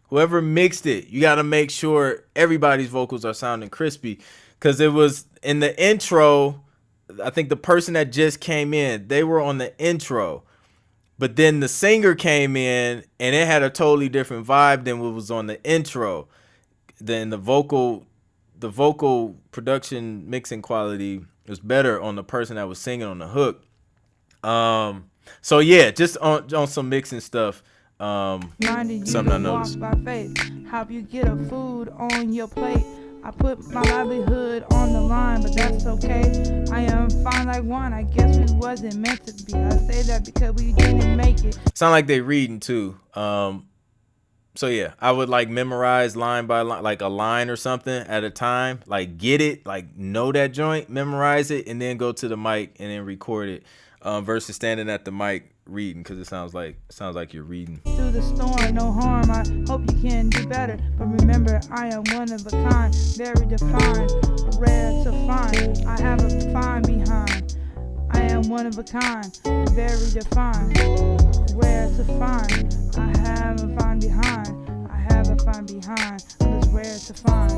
whoever mixed it, you got to make sure everybody's vocals are sounding crispy. Because it was in the intro, I think the person that just came in, they were on the intro. But then the singer came in and it had a totally different vibe than what was on the intro. Then the vocal production mixing quality was better on the person that was singing on the hook. So yeah, just on some mixing stuff. Something I noticed. By faith, help you get a food on your plate. I put my livelihood on the line, but that's okay. I am fine like one. I guess we wasn't meant to be. I say that because we didn't make it. Sound like they reading too. So yeah, I would like memorize line by line, like a line or something at a time. Like get it, like know that joint, memorize it, and then go to the mic and then record it. Versus standing at the mic reading, because it sounds like you're reading. Through the storm, no harm. I hope you can do better. But remember, I am one of a kind, very defined, rare to find. I have a fine behind. I am one of a kind, very defined, rare to find. I have a fine behind. I have a fine behind. I'm just rare to find.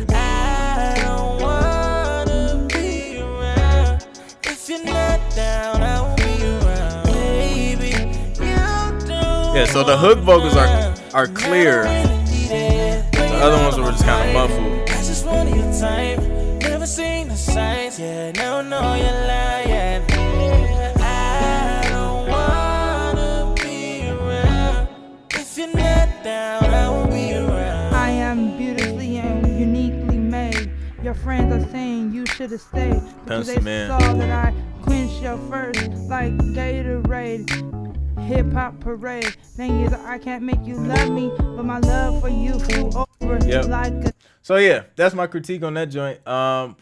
I don't wanna be around if you're not down. I won't be around, baby. You don't. Yeah, so the hook vocals are clear. The other ones were just kind of muffled. I just want your time. Never seen the signs. Yeah, no, you're lying. I don't wanna be around if you're not down. I won't be around. I am beautifully and uniquely made. Your friends are saying you should have stayed because they saw that I quenched your thirst like Gatorade. Hip hop parade. Thing is, I can't make you love me, but my love for you flew over like a. So yeah, that's my critique on that joint.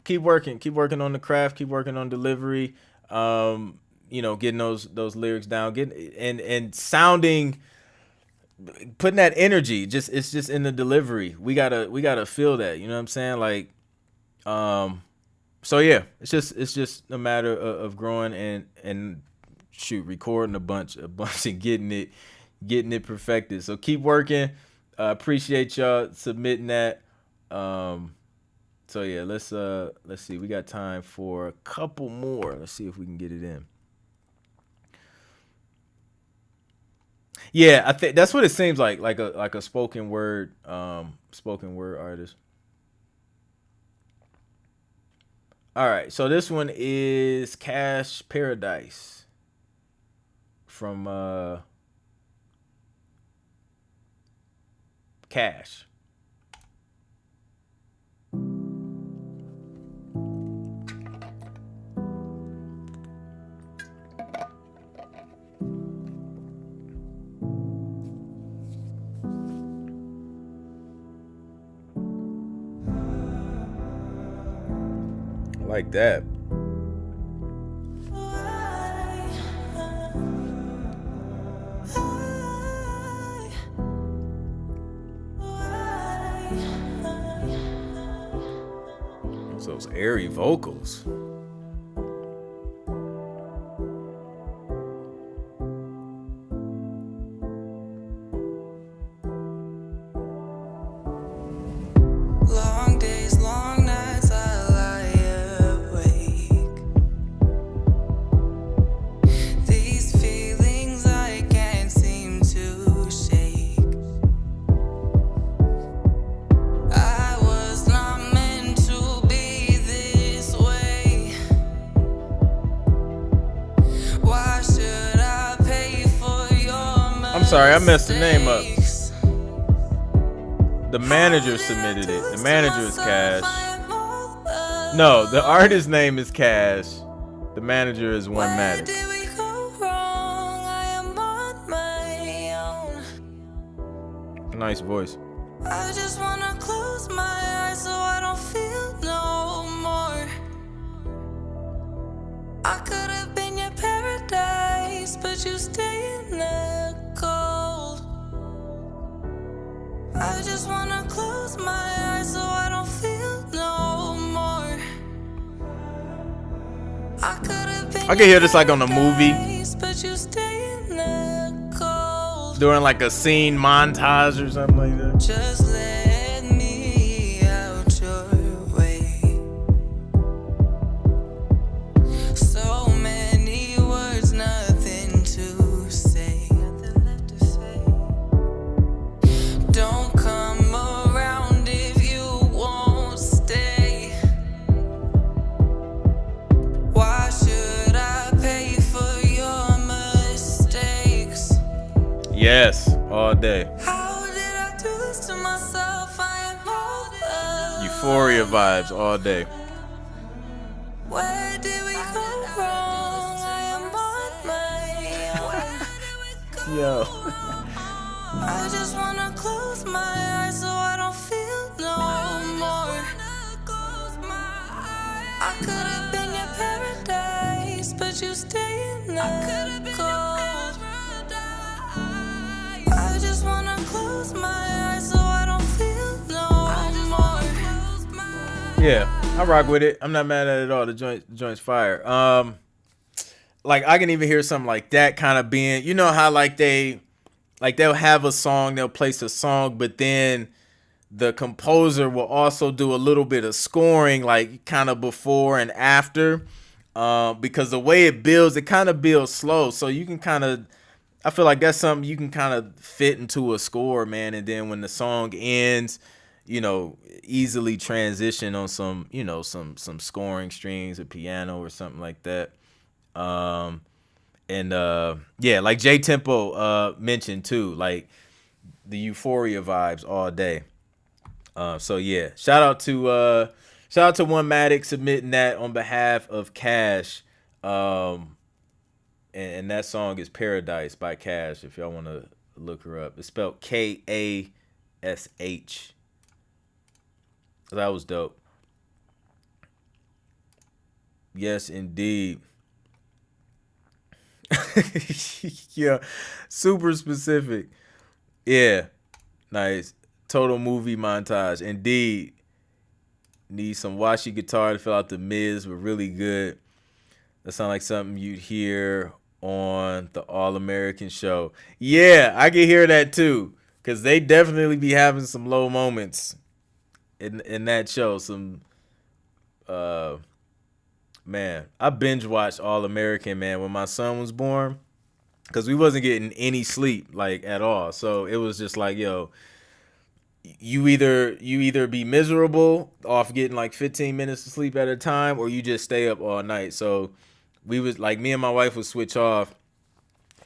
Keep working on the craft, keep working on delivery. Getting those lyrics down, getting and sounding, putting that energy. It's just in the delivery. We gotta feel that. You know what I'm saying? Like, so yeah, it's just a matter of growing and recording a bunch and getting it perfected. So keep working. Appreciate y'all submitting that. So yeah, let's see. We got time for a couple more. Let's see if we can get it in. Yeah, I think that's what it seems like a spoken word artist. All right, so this one is Cash Paradise from Cash. Like that. Those airy vocals. Long days, long nights, I lie awake. These feelings I can't seem to shake. I was not meant to be this way. Why should I pay for your I'm sorry, I messed the name up. The manager submitted it. The manager is Cash. No, the artist's name is Cash. The manager is One Matic. Did we go wrong? I am on my own. Nice voice. I just wanna close my eyes so I don't feel no more. I could have been your paradise, but you stay in the cold. I I just wanna close my eyes so I don't feel no more. I could have been I can hear this like on a movie paradise, but you stay in the cold. during like a scene montage or something like that. Just let me out your way. So many words, nothing to say. Nothing left to say. Don't come around if you won't stay. Why should I pay for your mistakes? Yes, all day. How did I do this to myself? I am all alone. Euphoria vibes all day. Where did we go wrong? I am on my own. Yo. I just wanna close my eyes so I don't feel no more. I could have been your paradise, but you stay in the cold. I just wanna close my eyes so I don't feel no more. Yeah, I rock with it. I'm not mad at it at all. The joint's fire. Like I can even hear something like that kind of being, you know how they'll have a song, they'll place a song, but then the composer will also do a little bit of scoring, like kind of before and after, because the way it builds, it kind of builds slow. So you can kind of, I feel like that's something you can kind of fit into a score, man. And then when the song ends, you know, easily transition on some, you know, some scoring strings, a piano or something like that. Yeah, like J Tempo mentioned too, like the Euphoria vibes all day. So yeah, shout out to One Matic submitting that on behalf of Cash. And that song is Paradise by Cash, if y'all want to look her up. It's spelled Kash. That was dope. Yes, indeed. Yeah, super specific. Yeah, nice. Total movie montage. Indeed. Need some washy guitar to fill out the mids, but really good. That sounds like something you'd hear on the All American show. Yeah, I can hear that too, because they definitely be having some low moments in that show. Some man, I binge watched All American, man, when my son was born, because we wasn't getting any sleep, like, at all. So it was just like, yo, you either be miserable off getting like 15 minutes of sleep at a time, or you just stay up all night. So we was like, me and my wife would switch off,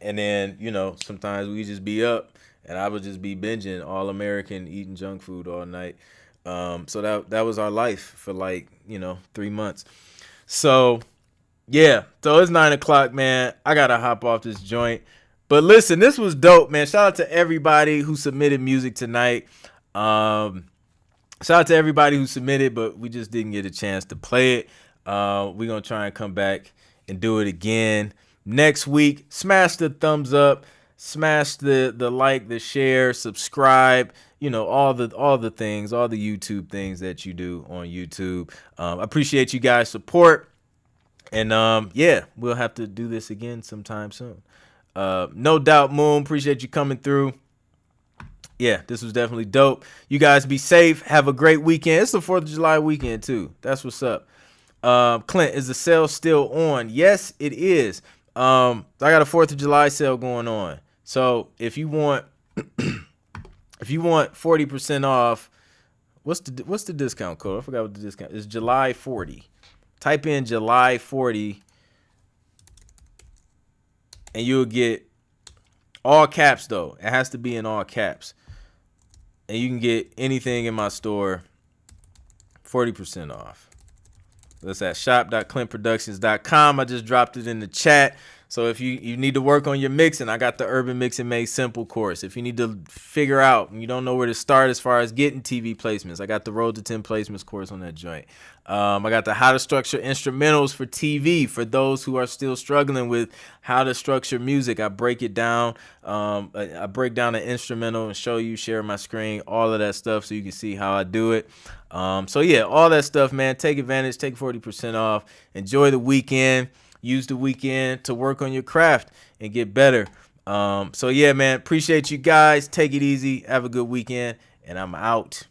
and then, you know, sometimes we just be up and I would just be binging All American, eating junk food all night. So that was our life for like, you know, 3 months. So yeah, so it's 9 o'clock, man. I gotta hop off this joint. But listen, this was dope, man. Shout out to everybody who submitted music tonight. Shout out to everybody who submitted, but we just didn't get a chance to play it. We're gonna try and come back and do it again next week. Smash the thumbs up, smash the like, the share, subscribe, you know, all the things, all the YouTube things that you do on YouTube. I appreciate you guys' support. And yeah, we'll have to do this again sometime soon. No doubt, Moon, appreciate you coming through. Yeah, this was definitely dope. You guys be safe. Have a great weekend. It's the 4th of July weekend too. That's what's up. Clint, is the sale still on? Yes, it is. I got a 4th of July sale going on. So if you want 40% off, what's the discount code? I forgot what the discount is. July 40. Type in July 40 and you'll get all caps though. It has to be in all caps. And you can get anything in my store 40% off. That's at shop.clintproductions.com. I just dropped it in the chat. So if you need to work on your mixing, I got the Urban Mixing Made Simple course. If you need to figure out and you don't know where to start as far as getting TV placements, I got the Road to 10 Placements course on that joint. I got the How to Structure Instrumentals for TV for those who are still struggling with how to structure music. I break it down. I break down the instrumental and show you, share my screen, all of that stuff so you can see how I do it. So yeah, all that stuff, man. Take advantage, take 40% off. Enjoy the weekend. Use the weekend to work on your craft and get better. So yeah, man, appreciate you guys. Take it easy. Have a good weekend, and I'm out.